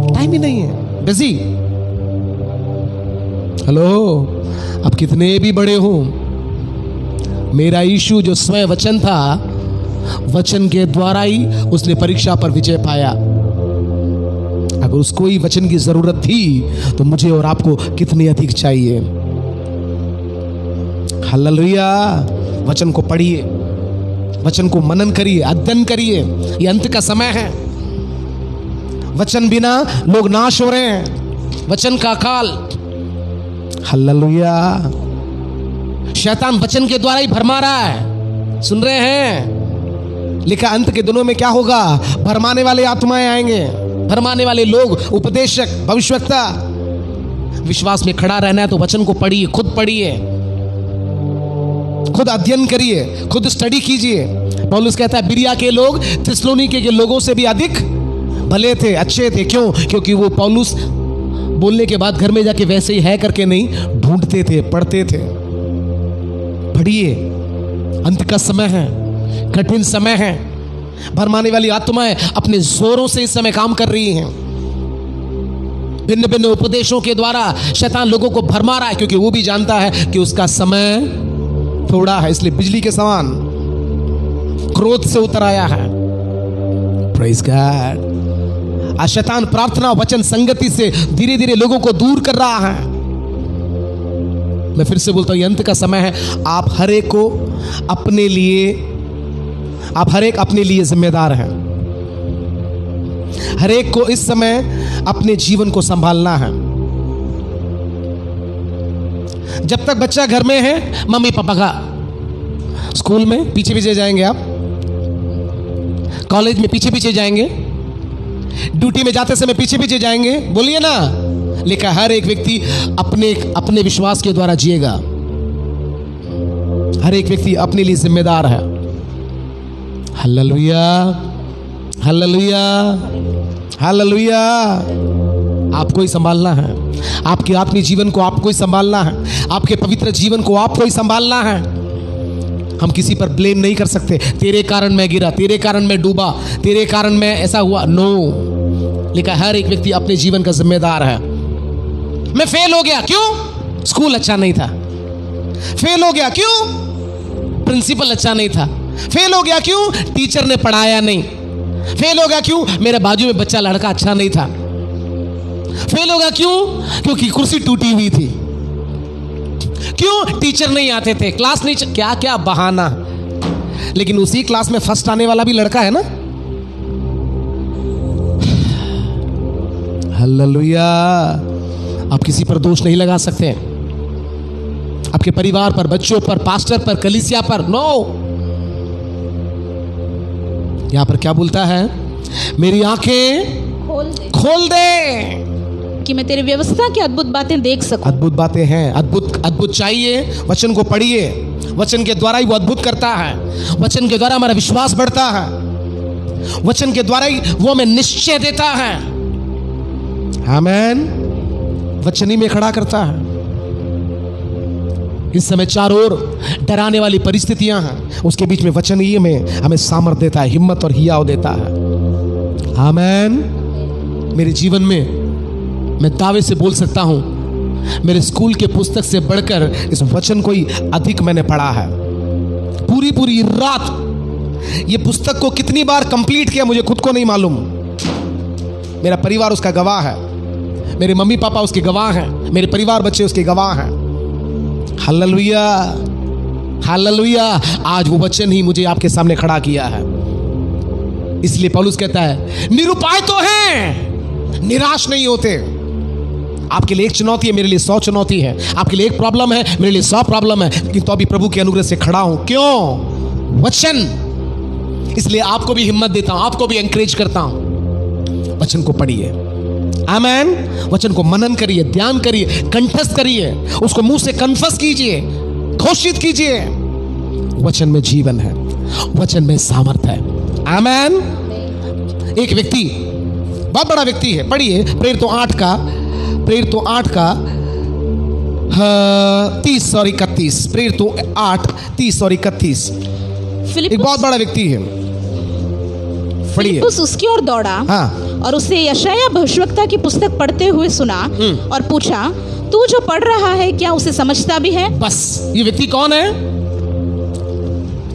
टाइम ही नहीं है, बिजी। हेलो, अब कितने भी बड़े हो, मेरा यीशु जो स्वयं वचन था, वचन के द्वारा ही उसने परीक्षा पर विजय पाया। अगर उसको ही वचन की जरूरत थी तो मुझे और आपको कितनी अधिक चाहिए। हालेलुया। वचन को पढ़िए, वचन को मनन करिए, अध्ययन करिए। ये अंत का समय है, वचन बिना लोग नाश हो रहे हैं, वचन का काल। हालेलुया। शैतान वचन के द्वारा ही भरमा रहा है, सुन रहे हैं? लिखा अंत के दिनों में क्या होगा? भरमाने वाले आत्माएं आएंगे, भरमाने वाले लोग, उपदेशक, भविष्यवक्ता। विश्वास में खड़ा रहना है तो वचन को पढ़िए, खुद पढ़िए, खुद अध्ययन करिए, खुद स्टडी कीजिए। पौलुस कहता है बिरिया के लोग थिस्सलुनीके के लोगों से भी अधिक भले थे, अच्छे थे। क्यों? क्योंकि वो पौलुस बोलने के बाद घर में जाके वैसे ही है करके नहीं, ढूंढते थे, पढ़ते थे। पढ़िए, अंत का समय है, कठिन समय है। भरमाने वाली आत्माएं अपने जोरों से इस समय काम कर रही हैं। भिन्न भिन्न उपदेशों के द्वारा शैतान लोगों को भरमा रहा है, क्योंकि वो भी जानता है कि उसका समय थोड़ा है। इसलिए बिजली के समान क्रोध से उतर आया है। Praise God. आज शैतान प्रार्थना वचन संगति से धीरे धीरे लोगों को दूर कर रहा है। मैं फिर से बोलता हूं, अंत का समय है। आप हर एक को अपने लिए, आप हर एक अपने लिए जिम्मेदार हैं। हर एक को इस समय अपने जीवन को संभालना है। जब तक बच्चा घर में है, मम्मी पापा का, स्कूल में पीछे पीछे जाएंगे आप, कॉलेज में पीछे पीछे जाएंगे, ड्यूटी में जाते समय पीछे पीछे जाएंगे, बोलिए ना। लिखा हर एक व्यक्ति अपने अपने विश्वास के द्वारा जिएगा। हर एक व्यक्ति अपने लिए जिम्मेदार है। Hallelujah, hallelujah, hallelujah. आपको ही संभालना है। आपके आत्मीय जीवन को आपको ही संभालना है, आपके पवित्र जीवन को आपको ही संभालना है। हम किसी पर ब्लेम नहीं कर सकते, तेरे कारण मैं गिरा, तेरे कारण मैं डूबा, तेरे कारण मैं ऐसा हुआ। नो, लिखा हर एक व्यक्ति अपने जीवन का जिम्मेदार है। मैं फेल हो गया, क्यों? स्कूल अच्छा नहीं था। फेल हो गया, क्यों? प्रिंसिपल अच्छा नहीं था। फेल हो गया, क्यों? टीचर ने पढ़ाया नहीं। फेल हो गया, क्यों? मेरे बाजू में बच्चा लड़का अच्छा नहीं था। फेल हो गया, क्यों? क्योंकि कुर्सी टूटी हुई थी। क्यों? टीचर नहीं आते थे, क्लास नहीं क्या क्या बहाना। लेकिन उसी क्लास में फर्स्ट आने वाला भी लड़का है ना। हालेलुया। आप किसी पर दोष नहीं लगा सकते, आपके परिवार पर, बच्चों पर, पास्टर पर, कलीसिया पर। नो, यहां पर क्या बोलता है? मेरी आंखें खोल दे कि मैं तेरी व्यवस्था की अद्भुत बातें देख सकूं। अद्भुत बातें हैं, अद्भुत चाहिए। वचन को पढ़िए, वचन के द्वारा ही वो अद्भुत करता है। वचन के द्वारा हमारा विश्वास बढ़ता है, वचन के द्वारा ही वो हमें निश्चय देता है। आमीन। वचन ही में खड़ा करता है। इस समय चारों ओर डराने वाली परिस्थितियां हैं, उसके बीच में वचन ही हमें सामर्थ देता है, हिम्मत और हियाव देता है। आमीन। मेरे जीवन में मैं दावे से बोल सकता हूं, मेरे स्कूल के पुस्तक से बढ़कर इस वचन को ही अधिक मैंने पढ़ा है। पूरी रात ये पुस्तक को कितनी बार कंप्लीट किया मुझे खुद को नहीं मालूम। मेरा परिवार उसका गवाह है, मेरे मम्मी पापा उसके गवाह हैं, मेरे परिवार बच्चे उसके गवाह हैं। Hallelujah, hallelujah. आज वो वचन ही मुझे आपके सामने खड़ा किया है। इसलिए पौलुस कहता है, निरुपाय तो हैं, निराश नहीं होते। आपके लिए एक चुनौती है, मेरे लिए 100 चुनौती है। आपके लिए एक प्रॉब्लम है, मेरे लिए 100 प्रॉब्लम है, लेकिन तो अभी प्रभु के अनुग्रह से खड़ा हूं। क्यों? वचन। इसलिए आपको भी हिम्मत देता हूं, आपको भी एनकरेज करता हूं। वचन को पढ़िए, आमीन। वचन को मनन करिए, ध्यान करिए, कंठस्थ करिए, उसको मुंह से कन्फस कीजिए, घोषित कीजिए। वचन में जीवन है, वचन में सामर्थ्य है। आमीन। एक व्यक्ति, बहुत बड़ा व्यक्ति है, पढ़िए प्रेरितों 8 का 30 और 31। प्रेरितों 8 30 और 31। एक बहुत बड़ा व्यक्ति है, पढ़िए। फिलिप्पुस उसकी ओर दौड़ा, हाँ, और उसे यशायाह भविष्यवक्ता की पुस्तक पढ़ते हुए सुना और पूछा, तू जो पढ़ रहा है क्या उसे समझता भी है? बस ये व्यक्ति कौन है?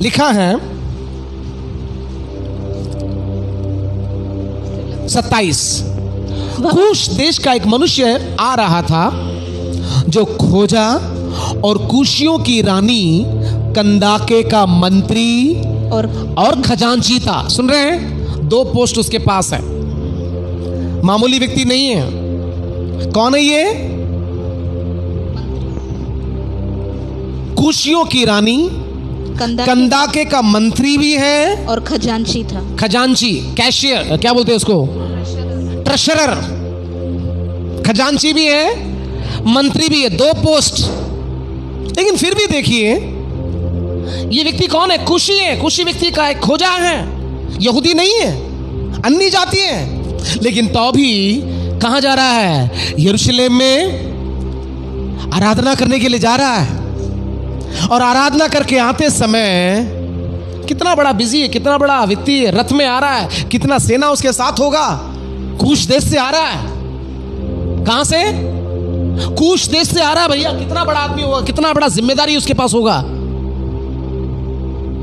लिखा है 27। कूश देश का एक मनुष्य आ रहा था जो खोजा और कूशियों की रानी कंदाके का मंत्री और खजांची था। सुन रहे हैं? 2 पोस्ट उसके पास है, मामूली व्यक्ति नहीं है। कौन है ये? कूशियों की रानी, कंदाके का मंत्री भी है और खजांची था। खजांची, कैशियर, क्या बोलते हैं उसको? ट्रेशरर। खजांची भी है, मंत्री भी है, 2 पोस्ट। लेकिन फिर भी देखिए ये व्यक्ति कौन है? कुशी है। कुशी व्यक्ति का एक खोजा है, यहूदी नहीं है, अन्य जाति है। लेकिन तो भी कहां जा रहा है? यरूशलेम में आराधना करने के लिए जा रहा है। और आराधना करके आते समय कितना बड़ा बिजी है, कितना बड़ा व्यक्ति है, रथ में आ रहा है, कितना सेना उसके साथ होगा। कूश देश से आ रहा है। कहां से? कूश देश से आ रहा है। भैया कितना बड़ा आदमी होगा, कितना बड़ा जिम्मेदारी उसके पास होगा।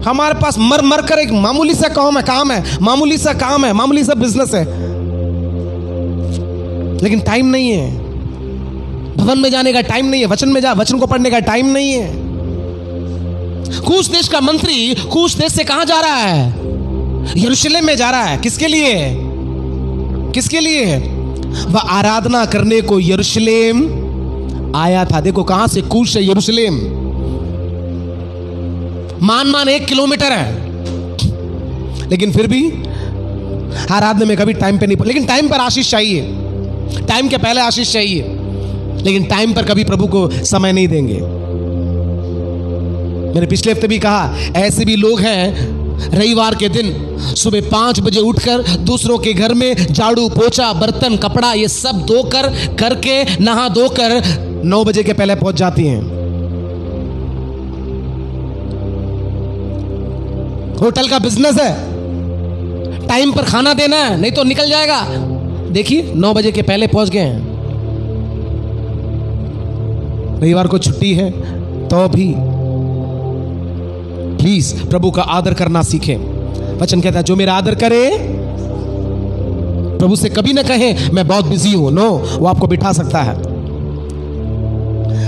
हमारे पास मर मर कर एक मामूली सा काम है, मामूली सा काम है, मामूली सा बिजनेस है, लेकिन टाइम नहीं है। भवन में जाने का टाइम नहीं है, वचन को पढ़ने का टाइम नहीं है। कूश देश का मंत्री कूश देश से कहां जा रहा है? यरूशलेम में जा रहा है। किसके लिए? किसके लिए? वह आराधना करने को यरूशलेम आया था। देखो कहां से? कूश से यरूशलेम मान 1 किलोमीटर है, लेकिन फिर भी आराधना में कभी टाइम पे नहीं। लेकिन टाइम पर आशीष चाहिए, टाइम के पहले आशीष चाहिए, लेकिन टाइम पर कभी प्रभु को समय नहीं देंगे। मैंने पिछले हफ्ते भी कहा, ऐसे भी लोग हैं रविवार के दिन सुबह 5 बजे उठकर दूसरों के घर में झाड़ू पोछा बर्तन कपड़ा ये सब धोकर करके नहा धोकर 9 बजे के पहले पहुंच जाती हैं। होटल का बिजनेस है, टाइम पर खाना देना है, नहीं तो निकल जाएगा। देखिए 9 बजे के पहले पहुंच गए हैं। रविवार को छुट्टी है तो भी प्लीज प्रभु का आदर करना सीखें। वचन कहता है जो मेरा आदर करे, प्रभु से कभी ना कहे मैं बहुत बिजी हूं। नो, वो आपको बिठा सकता है।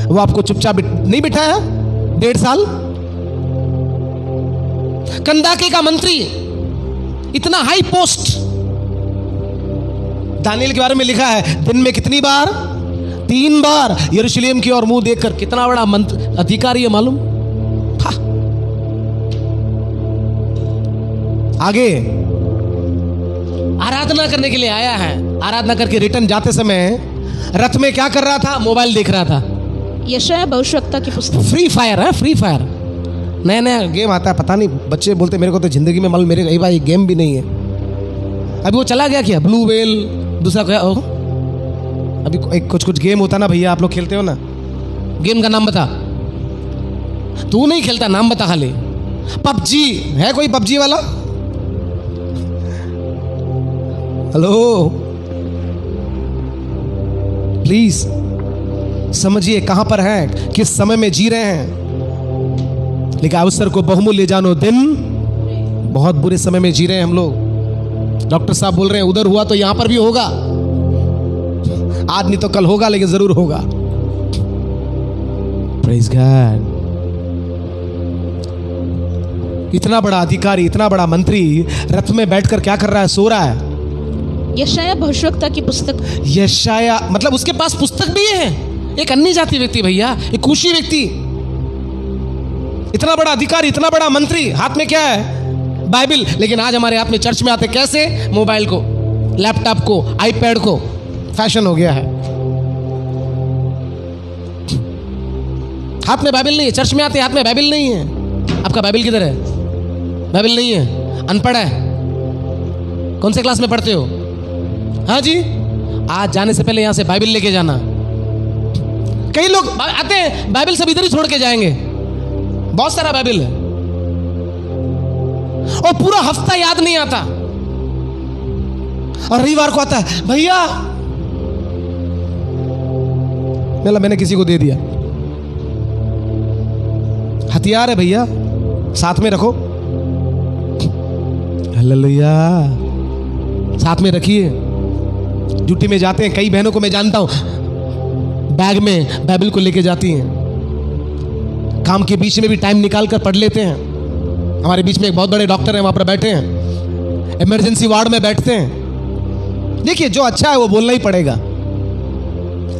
वो आपको चुपचाप नहीं बिठाया 1.5 साल। कंदाके का मंत्री, इतना हाई पोस्ट, दानियल के बारे में लिखा है दिन में कितनी बार? 3 बार यरूशलेम की ओर मुंह देखकर। कितना बड़ा मंत्र अधिकारी है मालूम? आगे आराधना करने के लिए आया है। आराधना करके रिटर्न जाते समय रथ में क्या कर रहा था? मोबाइल देख रहा था। यशायाह भविष्यवक्ता की पुस्तक। फ्री फायर है, फ्री फायर नया नया गेम आता है। पता नहीं, बच्चे बोलते मेरे को तो जिंदगी में मालूम, मेरे भाई गेम भी नहीं है। अभी वो चला गया क्या? ब्लू वेल, दूसरा क्या? अभी एक कुछ गेम होता ना भैया, आप लोग खेलते हो ना, गेम का नाम बता। तू नहीं खेलता, नाम बता खाली। पबजी है कोई? पबजी वाला? हेलो, प्लीज समझिए कहां पर हैं, किस समय में जी रहे हैं। लेकिन अवसर को बहुमूल्य जानो, दिन बहुत बुरे समय में जी रहे हैं हम लोग। डॉक्टर साहब बोल रहे हैं उधर हुआ तो यहां पर भी होगा। आज नहीं तो कल होगा, लेकिन जरूर होगा। Praise God. इतना बड़ा अधिकारी, इतना बड़ा मंत्री रथ में बैठकर क्या कर रहा है? सो रहा है। यशायाह भविष्यवक्ता की पुस्तक। यशायाह मतलब उसके पास पुस्तक भी है। एक अन्य जाति व्यक्ति भैया, एक कुशी व्यक्ति, इतना बड़ा अधिकारी, इतना बड़ा मंत्री, हाथ में क्या है? बाइबल। लेकिन आज हमारे हाथ में चर्च में आते कैसे? मोबाइल को, लैपटॉप को, आईपैड को। फैशन हो गया है। हाथ में बाइबल नहीं है, चर्च में आते हाथ में बाइबल नहीं है। आपका बाइबल किधर है? बाइबल नहीं है, अनपढ़ है। कौन से क्लास में पढ़ते हो? हाँ जी, आज जाने से पहले यहां से बाइबल लेके जाना। कई लोग आते हैं बाइबल सब इधर ही छोड़ के जाएंगे। बहुत सारा बाइबल है और पूरा हफ्ता याद नहीं आता, और रविवार को आता है भैया मैंने किसी को दे दिया। हथियार है भैया, साथ में रखो। हालेलुया, साथ में रखिए। ड्यूटी में जाते हैं, कई बहनों को मैं जानता हूं बैग में बाइबल को लेके जाती हैं। काम के बीच में भी टाइम निकाल कर पढ़ लेते हैं। हमारे बीच में एक बहुत बड़े डॉक्टर हैं, वहां पर बैठे हैं, इमरजेंसी वार्ड में बैठते हैं। देखिए जो अच्छा है वो बोलना ही पड़ेगा।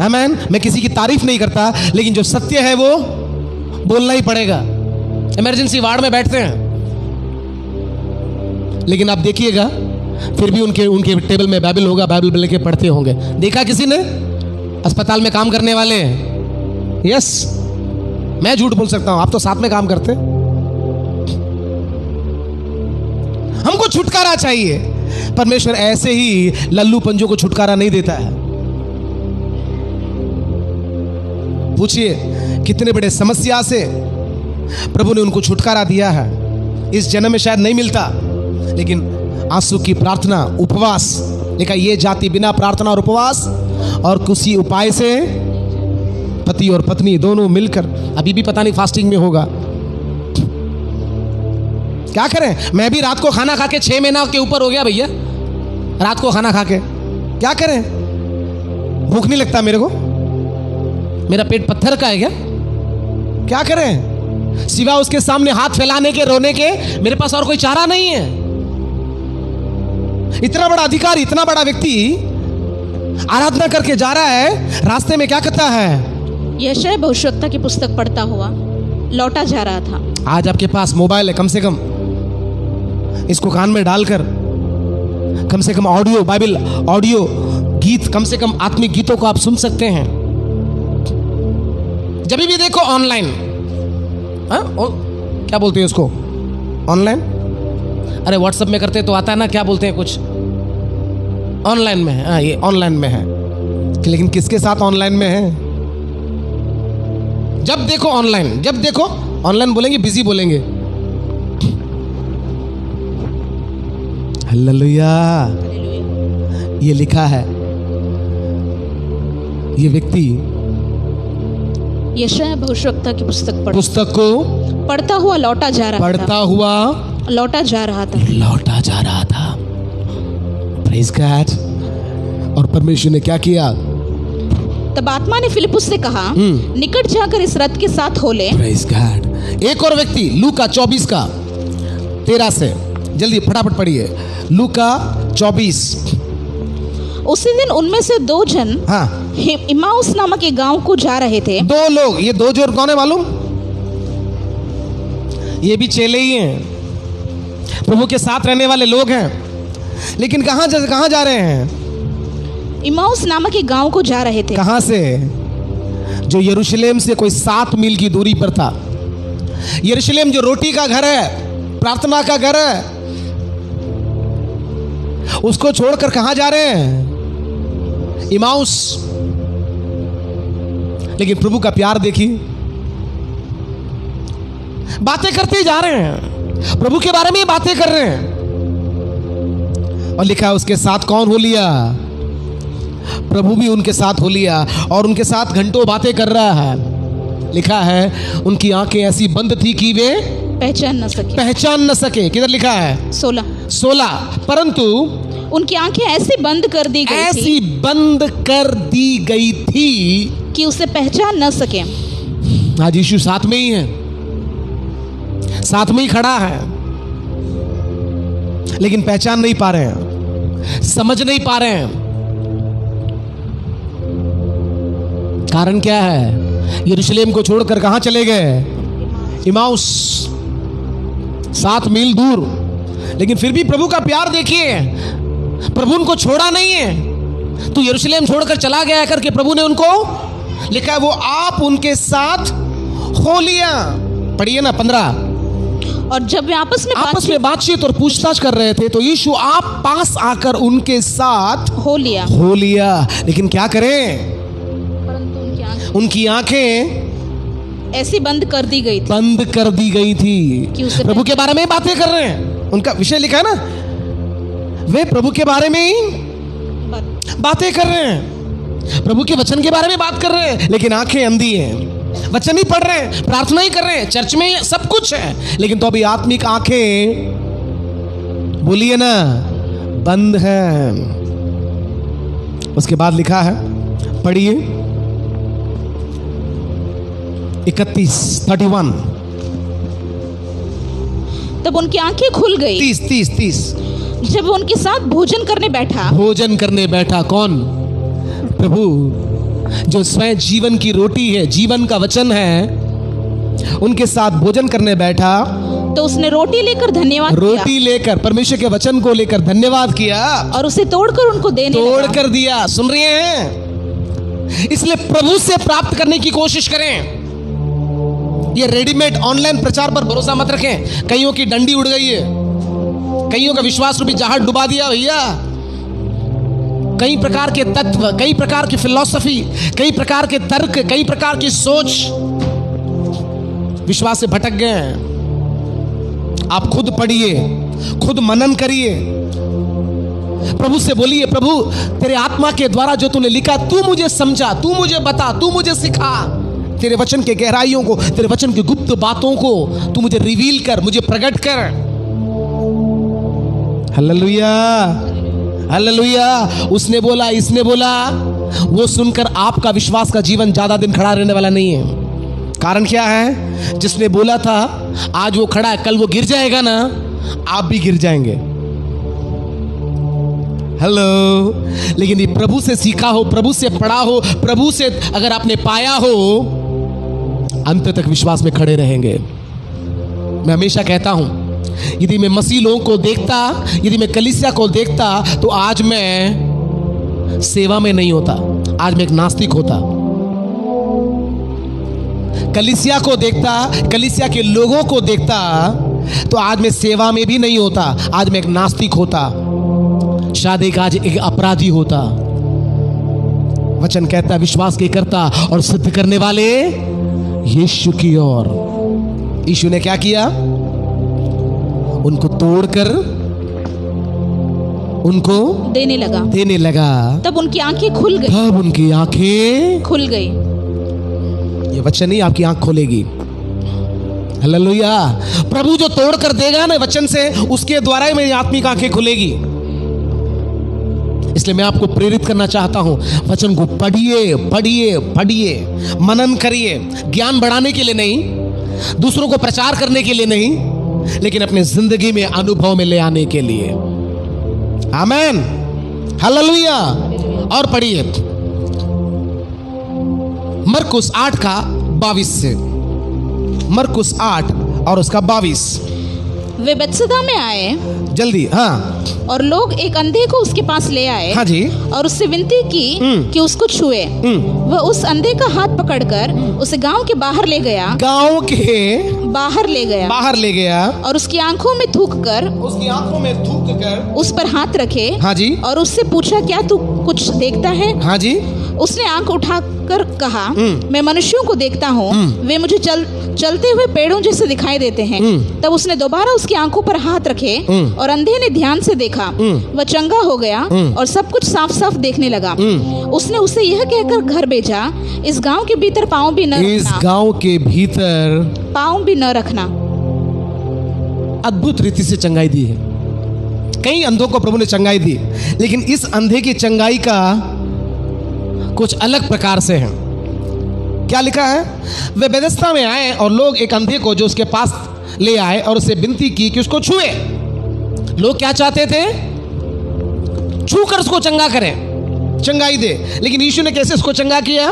आमीन। मैं किसी की तारीफ नहीं करता, लेकिन जो सत्य है वो बोलना ही पड़ेगा। इमरजेंसी वार्ड में बैठते हैं, लेकिन आप देखिएगा फिर भी उनके टेबल में बाइबल होगा, बाइबल लेके पढ़ते होंगे। देखा किसी ने? अस्पताल में काम करने वाले हैं। यस, मैं झूठ बोल सकता हूं, आप तो साथ में काम करते। हमको छुटकारा चाहिए। परमेश्वर ऐसे ही लल्लू पंजों को छुटकारा नहीं देता है। पूछिए कितने बड़े समस्या से प्रभु ने उनको छुटकारा दिया है। इस जन्म में शायद नहीं मिलता, लेकिन आंसू की प्रार्थना, उपवास, देखा ये जाति बिना प्रार्थना और उपवास और किसी उपाय से पति और पत्नी दोनों मिलकर अभी भी पता नहीं फास्टिंग में होगा। क्या करें? मैं भी रात को खाना खा के 6 महीना के ऊपर हो गया भैया, रात को खाना खा के। क्या करें? भूख नहीं लगता मेरे को, मेरा पेट पत्थर का है क्या? क्या करें? सिवा उसके सामने हाथ फैलाने के, रोने के, मेरे पास और कोई चारा नहीं है। इतना बड़ा अधिकारी, इतना बड़ा व्यक्ति आराधना करके जा रहा है, रास्ते में क्या करता है? यशायाह भविष्यवक्ता की पुस्तक पढ़ता हुआ लौटा जा रहा था। आज आपके पास मोबाइल है, कम से कम इसको कान में डालकर कम से कम ऑडियो, बाइबल ऑडियो गीत, कम से कम आत्मिक गीतों को आप सुन सकते हैं। जब भी देखो ऑनलाइन, क्या बोलते हैं उसको? ऑनलाइन अरे व्हाट्सएप में करते तो आता है ना, क्या बोलते हैं कुछ ऑनलाइन में है। हाँ, ये ऑनलाइन में है, लेकिन किसके साथ ऑनलाइन में है? जब देखो ऑनलाइन, जब देखो ऑनलाइन बोलेंगे, बिजी बोलेंगे। हालेलुया। ये लिखा है, ये व्यक्ति यशायाह भविष्यवक्ता की पुस्तक को पढ़ता हुआ लौटा जा रहा था। लौटा जा रहा था। Praise God. और परमेश्वर ने क्या किया? तब आत्मा ने फिलिपुस से कहा, निकट जाकर इस रथ के साथ हो ले। Praise God. एक और व्यक्ति, लूका 24 का 13 से, जल्दी फटाफट पढ़िए। लूका 24। उसी दिन उनमें से 2 जन इम्माउस नामक एक गांव को जा रहे थे। 2 लोग, ये 2 जो कौन है मालूम? ये भी चेले ही हैं, प्रभु के साथ रहने वाले लोग हैं, लेकिन कहाँ जा रहे हैं? इम्माउस नामक एक गांव को जा रहे थे। कहाँ से? जो यरूशलेम से कोई 7 मील की दूरी पर था। यरूशलेम जो रोटी का घर है, प्रार्थना का घर है, उसको छोड़कर कहाँ जा रहे हैं? इम्माउस। लेकिन प्रभु का प्यार देखिए, बातें करते जा रहे हैं, प्रभु के बारे में बातें कर रहे हैं। और लिखा है उसके साथ कौन हो लिया? प्रभु भी उनके साथ हो लिया और उनके साथ घंटों बातें कर रहा है। लिखा है उनकी आंखें ऐसी बंद थी कि वे पहचान न सके। किधर लिखा है? 16। परंतु उनकी आंखें ऐसी बंद कर दी गई थी कि उसे पहचान न सके। आज यीशु साथ में ही है, साथ में ही खड़ा है, लेकिन पहचान नहीं पा रहे हैं, समझ नहीं पा रहे हैं। कारण क्या है? यरूशलेम को छोड़कर कहां चले गए? इम्माउस, 7 मील दूर। लेकिन फिर भी प्रभु का प्यार देखिए, प्रभु उनको छोड़ा नहीं है। तो यरूशलेम छोड़कर चला गया करके प्रभु ने उनको, लिखा है वो आप उनके साथ हो लिया। पढ़िए ना 15। और जब वे आपस में बातचीत और पूछताछ कर रहे थे तो यीशु आप पास आकर उनके साथ हो लिया। लेकिन क्या करें? उनकी आंखें ऐसी बंद कर दी गई थी कि प्रभु के बारे में बातें कर रहे हैं। उनका विषय लिखा है ना, वे प्रभु के बारे में ही बातें कर रहे हैं, प्रभु के वचन के बारे में बात कर रहे हैं, लेकिन आंखें अंधी हैं। वचन ही पढ़ रहे हैं, प्रार्थना ही कर रहे हैं, चर्च में सब कुछ है, लेकिन तो अभी आत्मिक आंखें, बोलिए ना, बंद है। उसके बाद लिखा है, पढ़िए 31। तब उनकी आंखें खुल गई। 30। जब वो उनके साथ भोजन करने बैठा। कौन? प्रभु, जो स्वयं जीवन की रोटी है, जीवन का वचन है, उनके साथ भोजन करने बैठा। तो उसने रोटी लेकर परमेश्वर के वचन को लेकर धन्यवाद किया और उसे तोड़कर उनको कर दिया। सुन रहे हैं? इसलिए प्रभु से प्राप्त करने की कोशिश करें। ये रेडीमेड ऑनलाइन प्रचार पर भरोसा मत रखें। कईयों की डंडी उड़ गई है, कईयों का विश्वास रूपी जहाज डुबा दिया भैया। कई प्रकार के तत्व, कई प्रकार की फिलॉसफी, कई प्रकार के तर्क, कई प्रकार की सोच विश्वास से भटक गए हैं। आप खुद पढ़िए, खुद मनन करिए, प्रभु से बोलिए, प्रभु तेरे आत्मा के द्वारा जो तूने लिखा, तू मुझे समझा, तू मुझे बता, तू मुझे सिखा। तेरे वचन के गहराइयों को, तेरे वचन की गुप्त बातों को तू मुझे रिवील कर, मुझे प्रकट कर। Hallelujah, hallelujah. उसने बोला, इसने बोला, वो सुनकर आपका विश्वास का जीवन ज्यादा दिन खड़ा रहने वाला नहीं है। कारण क्या है? जिसने बोला था आज वो खड़ा है, कल वो गिर जाएगा ना, आप भी गिर जाएंगे। हेलो। लेकिन ये प्रभु से सीखा हो, प्रभु से पढ़ा हो, प्रभु से अगर आपने पाया हो, अंत तक विश्वास में खड़े रहेंगे। मैं हमेशा कहता हूं, यदि मैं मसीह लोगों को देखता, यदि मैं कलीसिया को देखता, तो आज मैं सेवा में नहीं होता, आज मैं एक नास्तिक होता। कलीसिया को देखता, कलीसिया के लोगों को देखता, तो आज मैं सेवा में भी नहीं होता, आज मैं एक नास्तिक होता, शायद एक आज एक अपराधी होता। वचन कहता है विश्वास के करता और सिद्ध करने वाले यीशु की ओर। यीशु ने क्या किया? उनको तोड़कर उनको देने लगा। तब उनकी आंखें खुल गई। ये वचन नहीं आपकी आंख खोलेगी। हालेलुया। प्रभु जो तोड़ कर देगा ना वचन से, उसके द्वारा ही मेरी आत्मिक आंखें खुलेगी। इसलिए मैं आपको प्रेरित करना चाहता हूं, वचन को पढ़िए, मनन करिए, ज्ञान बढ़ाने के लिए नहीं, दूसरों को प्रचार करने के लिए नहीं, लेकिन अपने जिंदगी में अनुभव में ले आने के लिए। आमेन, हालेलुया। और पढ़िए मरकुस 8 का 22 से, मरकुस 8 और उसका 22। वे बेतसदा में आए, जल्दी। हाँ। और लोग एक अंधे को उसके पास ले आए। हाँ जी। और उससे विनती की कि उसको छुए। वह उस अंधे का हाथ पकड़कर उसे गांव के बाहर ले गया। बाहर ले गया। और उसकी आंखों में थूक कर उस पर हाथ रखे। हाँ जी। और उससे पूछा, क्या तू कुछ देखता है? हाँ जी। उसने आंख उठाकर कहा, मैं मनुष्यों को देखता हूँ, वे मुझे चलते हुए पेड़ों जैसे दिखाई देते हैं। तब उसने दोबारा उसकी आंखों पर हाथ रखे और अंधे ने ध्यान से देखा, वह चंगा हो गया और सब कुछ साफ साफ देखने लगा। उसने उसे यह कहकर घर भेजा, इस गांव के भीतर पाँव भी न रखना। अद्भुत रीति से चंगाई दी है। कई अंधों को प्रभु ने चंगाई दी, लेकिन इस अंधे की चंगाई का कुछ अलग प्रकार से है। क्या लिखा है? वे बेथेस्दा में आए और लोग एक अंधे को जो उसके पास ले आए और उसे विनती की कि उसको छुए। लोग क्या चाहते थे? छूकर उसको चंगा करें, चंगाई दे। लेकिन यीशु ने कैसे उसको चंगा किया?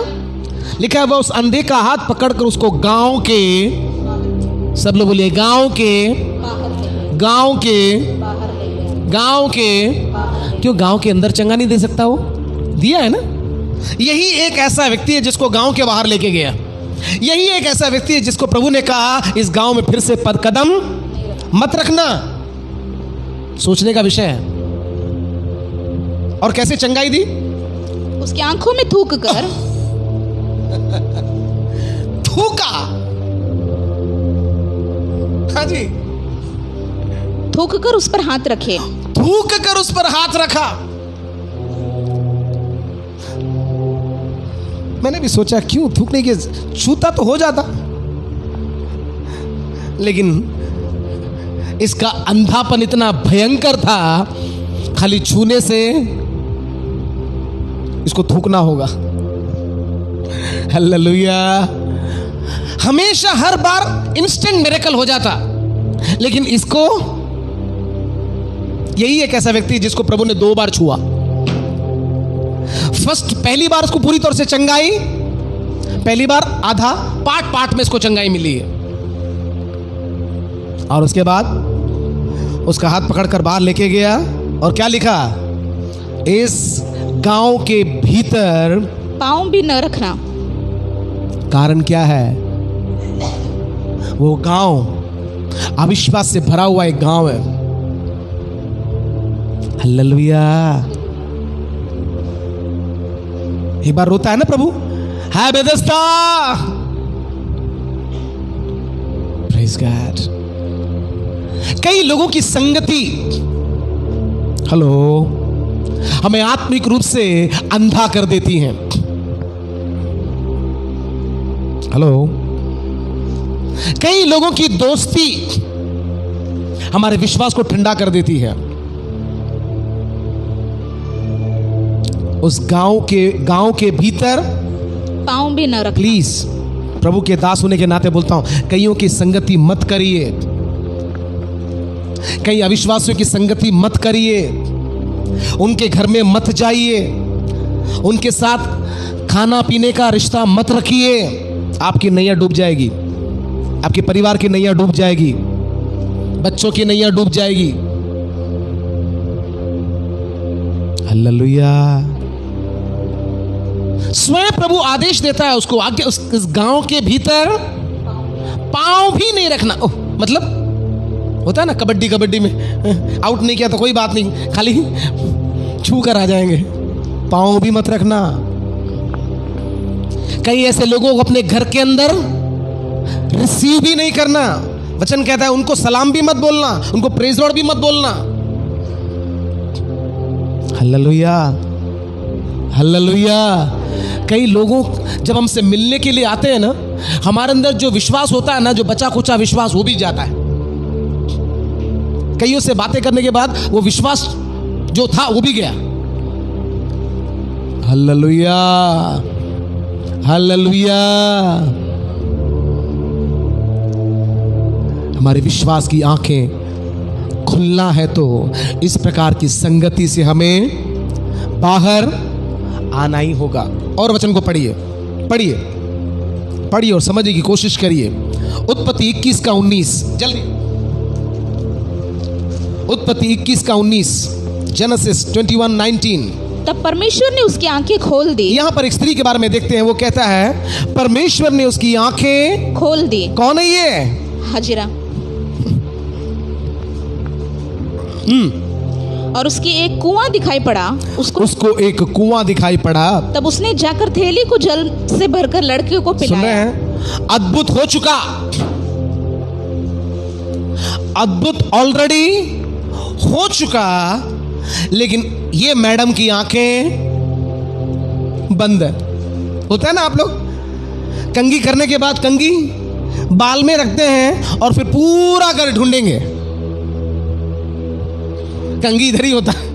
लिखा है वह उस अंधे का हाथ पकड़कर उसको गांव के, सब लोग बोलिए गांव के, क्यों गांव के अंदर चंगा नहीं दे सकता? वो दिया है ना। यही एक ऐसा व्यक्ति है जिसको गांव के बाहर लेके गया। यही एक ऐसा व्यक्ति है जिसको प्रभु ने कहा इस गांव में फिर से कदम मत रखना। सोचने का विषय है। और कैसे चंगाई दी? उसकी आंखों में थूका। हाँ जी। थूक कर उस पर हाथ रखा। मैंने भी सोचा क्यों थूकने के, छूता तो हो जाता, लेकिन इसका अंधापन इतना भयंकर था, खाली छूने से इसको थूकना होगा। हालेलुया। हमेशा हर बार इंस्टेंट मिरेकल हो जाता, लेकिन इसको, यही एक ऐसा व्यक्ति जिसको प्रभु ने 2 बार छुआ। पहली बार उसको पूरी तरह से चंगाई, पहली बार आधा पार्ट में इसको चंगाई मिली है। और उसके बाद उसका हाथ पकड़कर बाहर लेके गया और क्या लिखा? इस गांव के भीतर पाँव भी न रखना। कारण क्या है? वो गांव अविश्वास से भरा हुआ एक गांव है। हालेलुया। एक बार रोता है ना प्रभु, हाय बेथेस्दा, प्रेज गॉड। कई लोगों की संगति, हेलो, हमें आत्मिक रूप से अंधा कर देती हैं। हेलो। कई लोगों की दोस्ती हमारे विश्वास को ठंडा कर देती है। उस गांव के भीतर पाँव भी न रखना। प्लीज, प्रभु के दास होने के नाते बोलता हूं, कईयों की संगति मत करिए, कई अविश्वासियों की संगति मत करिए, उनके घर में मत जाइए, उनके साथ खाना पीने का रिश्ता मत रखिए। आपकी नैया डूब जाएगी, आपके परिवार की नैया डूब जाएगी, बच्चों की नैया डूब जाएगी। हालेलुया। स्वयं प्रभु आदेश देता है उसको, आगे इस गांव के भीतर पांव भी नहीं रखना। मतलब होता है ना कबड्डी में, आउट नहीं किया तो कोई बात नहीं, खाली छू कर आ जाएंगे, पाँव भी मत रखना। कई ऐसे लोगों को अपने घर के अंदर रिसीव भी नहीं करना। वचन कहता है उनको सलाम भी मत बोलना, उनको प्रेज लॉर्ड भी मत बोलना। Hallelujah, hallelujah. कई लोगों जब हमसे मिलने के लिए आते हैं ना, हमारे अंदर जो विश्वास होता है ना, जो बचा कुचा विश्वास, वो भी जाता है। कईयों से बातें करने के बाद वो विश्वास जो था वो भी गया। Hallelujah, hallelujah. हमारे विश्वास की आंखें खुलना है तो इस प्रकार की संगति से हमें बाहर आना ही होगा। और वचन को पढ़िए, पढ़िए, पढ़िए और समझने की कोशिश करिए। उत्पत्ति 21 का 19, जल्दी। उत्पत्ति 21 का 19, जेनेसिस 21:19। तब परमेश्वर ने उसकी आंखें खोल दी। यहां पर एक स्त्री के बारे में देखते हैं। वो कहता है परमेश्वर ने उसकी आंखें खोल दी। कौन है ये? हाजिरा। और उसकी एक कुआं दिखाई पड़ा, उसको एक कुआं दिखाई पड़ा। तब उसने जाकर थैली को जल से भरकर लड़के को पिलाया। अद्भुत हो चुका, अद्भुत ऑलरेडी हो चुका, लेकिन ये मैडम की आंखें बंद है। होता है ना, आप लोग कंघी करने के बाद कंघी बाल में रखते हैं और फिर पूरा घर ढूंढेंगे, कंघी इधर ही होता है।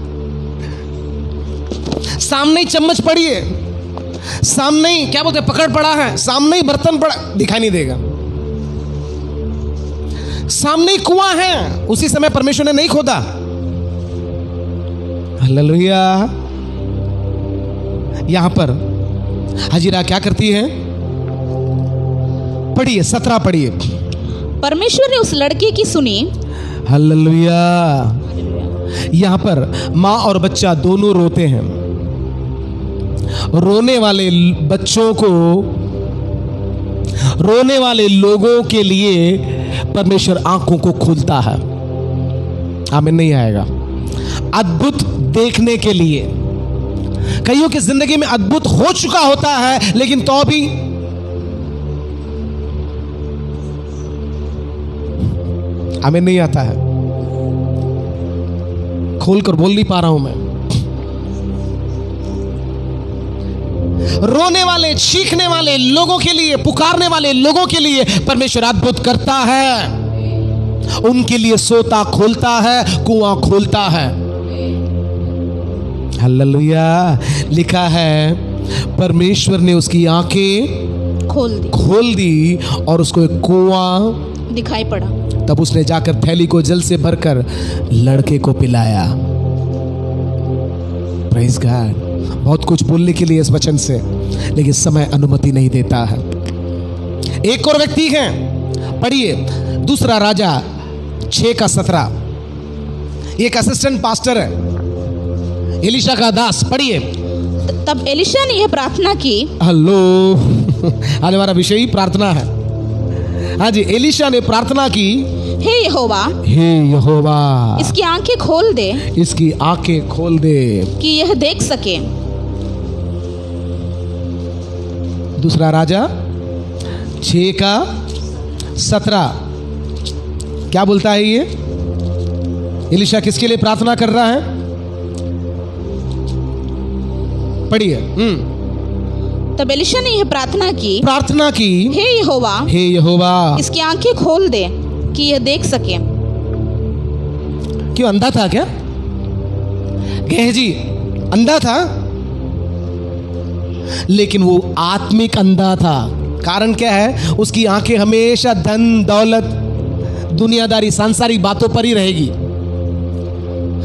सामने ही चम्मच पड़ी है, सामने ही क्या बोलते हैं पकड़ पड़ा है, सामने ही बर्तन पड़ा, दिखाई नहीं देगा। सामने ही कुआं है, उसी समय परमेश्वर ने नहीं खोदा। हालेलुया। यहां पर हाजिरा क्या करती है? पढ़िए 17 पढ़िए। परमेश्वर ने उस लड़के की सुनी। हालेलुया। यहां पर मां और बच्चा दोनों रोते हैं। रोने वाले बच्चों को, रोने वाले लोगों के लिए परमेश्वर आंखों को खोलता है। आमीन नहीं आएगा? अद्भुत देखने के लिए। कईयों की जिंदगी में अद्भुत हो चुका होता है, लेकिन तो भी हमें नहीं आता है। खोलकर बोल नहीं पा रहा हूं मैं। रोने वाले, चीखने वाले लोगों के लिए, पुकारने वाले लोगों के लिए परमेश्वर अद्भुत करता है। उनके लिए सोता खोलता है, कुआं खोलता है। हालेलुया। लिखा है परमेश्वर ने उसकी आंखें खोल दी और उसको एक कुआं दिखाई पड़ा। तब उसने जाकर थैली को जल से भरकर लड़के को पिलाया। Praise God. बहुत कुछ बोलने के लिए इस वचन से, लेकिन समय अनुमति नहीं देता है। एक और व्यक्ति है, पढ़िए दूसरा राजा 6 का 17। एक असिस्टेंट पास्टर है, एलिशा का दास। पढ़िए। तब एलिशा ने यह प्रार्थना की। हेलो, आज हमारा विषय ही प्रार्थना है। हाँ जी, एलिशा ने प्रार्थना की, हे यहोवा, हे यहोवा, इसकी आंखें खोल दे, इसकी आंखें खोल दे कि यह देख सके। दूसरा राजा 6 का 17 क्या बोलता है ये? एलिशा किसके लिए प्रार्थना कर रहा है? पढ़िए। तब एलिशा ने यह प्रार्थना की, हे यहोवा, हे यहोवा, इसकी आंखें खोल दे कि यह देख सके। क्यों, अंधा था क्या? गेहजी अंधा था, लेकिन वो आत्मिक अंधा था। कारण क्या है? उसकी आंखें हमेशा धन दौलत, दुनियादारी, सांसारिक बातों पर ही रहेगी।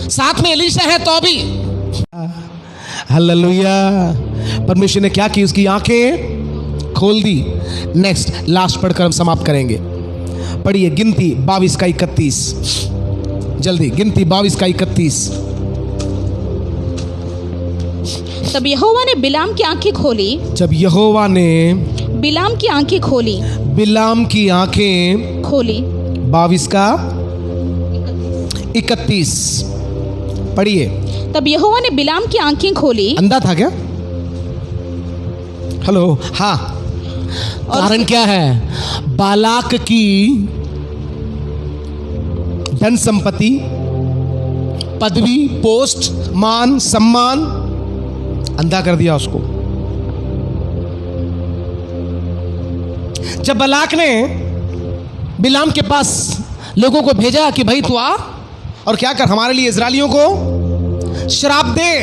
साथ में एलिशा है तो भी। हालेलुया। परमेश्वर ने क्या की? उसकी आंखें खोल दी। नेक्स्ट, लास्ट पढ़कर हम समाप्त करेंगे। पढ़िए गिनती 22 का 31, जल्दी। गिनती 22 का 31। तब यहोवा ने बिलाम की आंखें खोली। जब यहोवा ने बिलाम की आंखें खोली, बिलाम की आंखें खोली। 22 का 31 पढ़िए। तब यहोवा ने बिलाम की आंखें खोली। अंधा था क्या? हेलो, हाँ। कारण क्या है? बालाक की धन संपत्ति, पदवी, पोस्ट, मान, सम्मान अंधा कर दिया उसको। जब बालाक ने बिलाम के पास लोगों को भेजा कि भाई तू आ और क्या कर, हमारे लिए इजरायलियों को श्राप दे,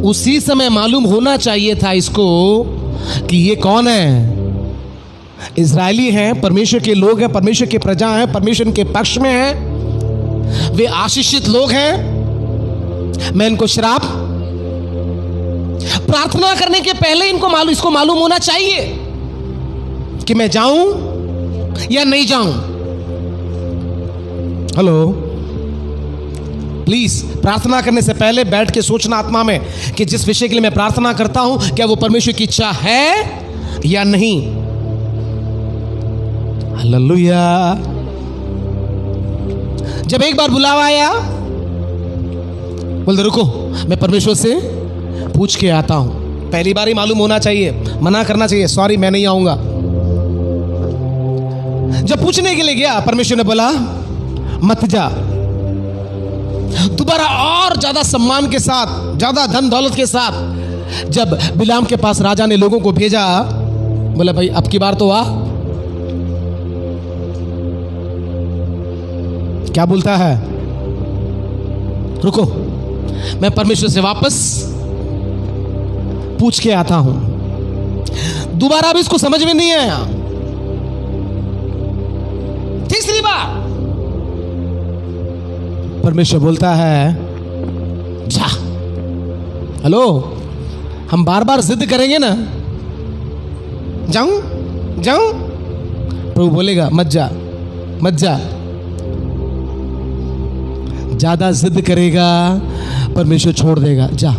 उसी समय मालूम होना चाहिए था इसको कि ये कौन है। इजरायली हैं, परमेश्वर के लोग हैं, परमेश्वर के प्रजा हैं, परमेश्वर के पक्ष में हैं, वे आशीषित लोग हैं। मैं इनको श्राप, प्रार्थना करने के पहले इसको मालूम होना चाहिए कि मैं जाऊं या नहीं जाऊं। हेलो, प्लीज प्रार्थना करने से पहले बैठ के सोचना आत्मा में कि जिस विषय के लिए मैं प्रार्थना करता हूं क्या वो परमेश्वर की इच्छा है या नहीं। हालेलुया। जब एक बार बुलावा आया, बोल दे रुको मैं परमेश्वर से पूछ के आता हूं। पहली बार ही मालूम होना चाहिए, मना करना चाहिए, सॉरी मैं नहीं आऊंगा। जब पूछने के लिए गया, परमेश्वर ने बोला मत जा। दोबारा और ज्यादा सम्मान के साथ, ज्यादा धन दौलत के साथ जब बिलाम के पास राजा ने लोगों को भेजा, बोला भाई अब की बार तो आ। क्या बोलता है? रुको मैं परमेश्वर से वापस पूछ के आता हूं। दोबारा भी इसको समझ में नहीं आया। तीसरी बार परमेश्वर बोलता है जा। हेलो, हम बार बार जिद करेंगे ना, जाऊं जाऊं, प्रभु बोलेगा मत जा मत जा। ज्यादा जिद करेगा परमेश्वर छोड़ देगा, जा।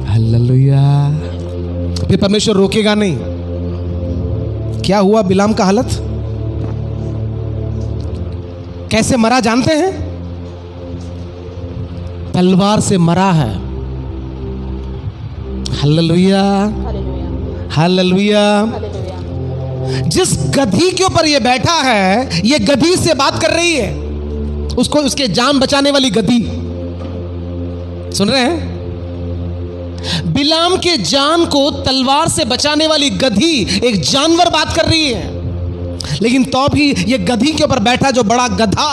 हालेलुया। फिर परमेश्वर रोकेगा नहीं। क्या हुआ बिलाम का हालत? कैसे मरा जानते हैं? तलवार से मरा है। Hallelujah hallelujah. जिस गधी के ऊपर ये बैठा है, ये गधी से बात कर रही है, उसको उसके जान बचाने वाली गधी। सुन रहे हैं? बिलाम के जान को तलवार से बचाने वाली गधी, एक जानवर बात कर रही है। लेकिन तो भी ये गधी के ऊपर बैठा जो बड़ा गधा,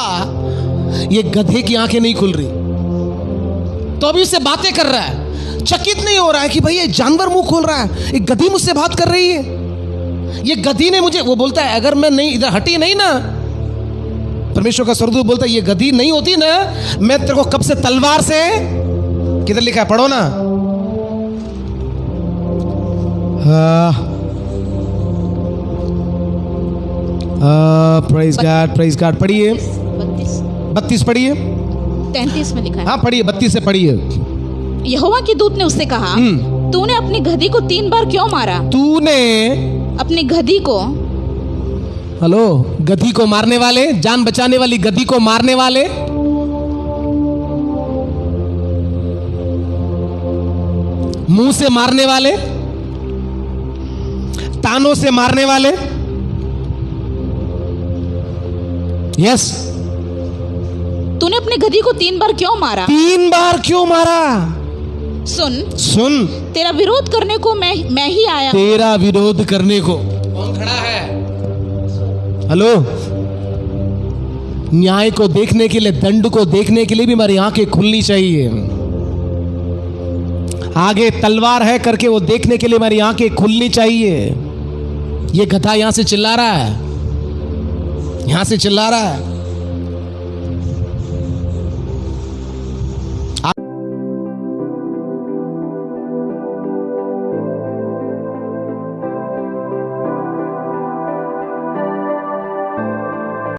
ये गधे की आंखें नहीं खुल रही, तो भी उससे बातें कर रहा है। चकित नहीं हो रहा है कि भाई ये जानवर मुंह खोल रहा है, एक गधी मुझसे बात कर रही है। ये गधी ने मुझे, वो बोलता है अगर मैं नहीं इधर हटी नहीं ना, परमेश्वर का स्वर्गदूत बोलता है ये गधी नहीं होती ना, मैं तेरे को कब से तलवार से, किधर लिखा है पढ़ो ना, प्रेज गॉड पढ़िए। 32 पढ़िए। 33 में लिखा है। हाँ पढ़िए, 32 से पढ़िए। यहोवा के दूत ने उससे कहा तूने अपनी गधी को 3 बार क्यों मारा? तूने अपनी गधी को, हेलो, गधी को मारने वाले, जान बचाने वाली गधी को मारने वाले, मुंह से मारने वाले, तानों से मारने वाले। यस, तूने अपनी गधी को 3 बार क्यों मारा? 3 बार क्यों मारा? सुन, तेरा विरोध करने को मैं ही आया। तेरा विरोध करने को कौन खड़ा है? हेलो, न्याय को देखने के लिए, दंड को देखने के लिए भी हमारी आंखें खुलनी चाहिए। आगे तलवार है करके वो देखने के लिए हमारी आंखें खुलनी चाहिए। ये गधा यहां से चिल्ला रहा है, यहां से चिल्ला रहा है,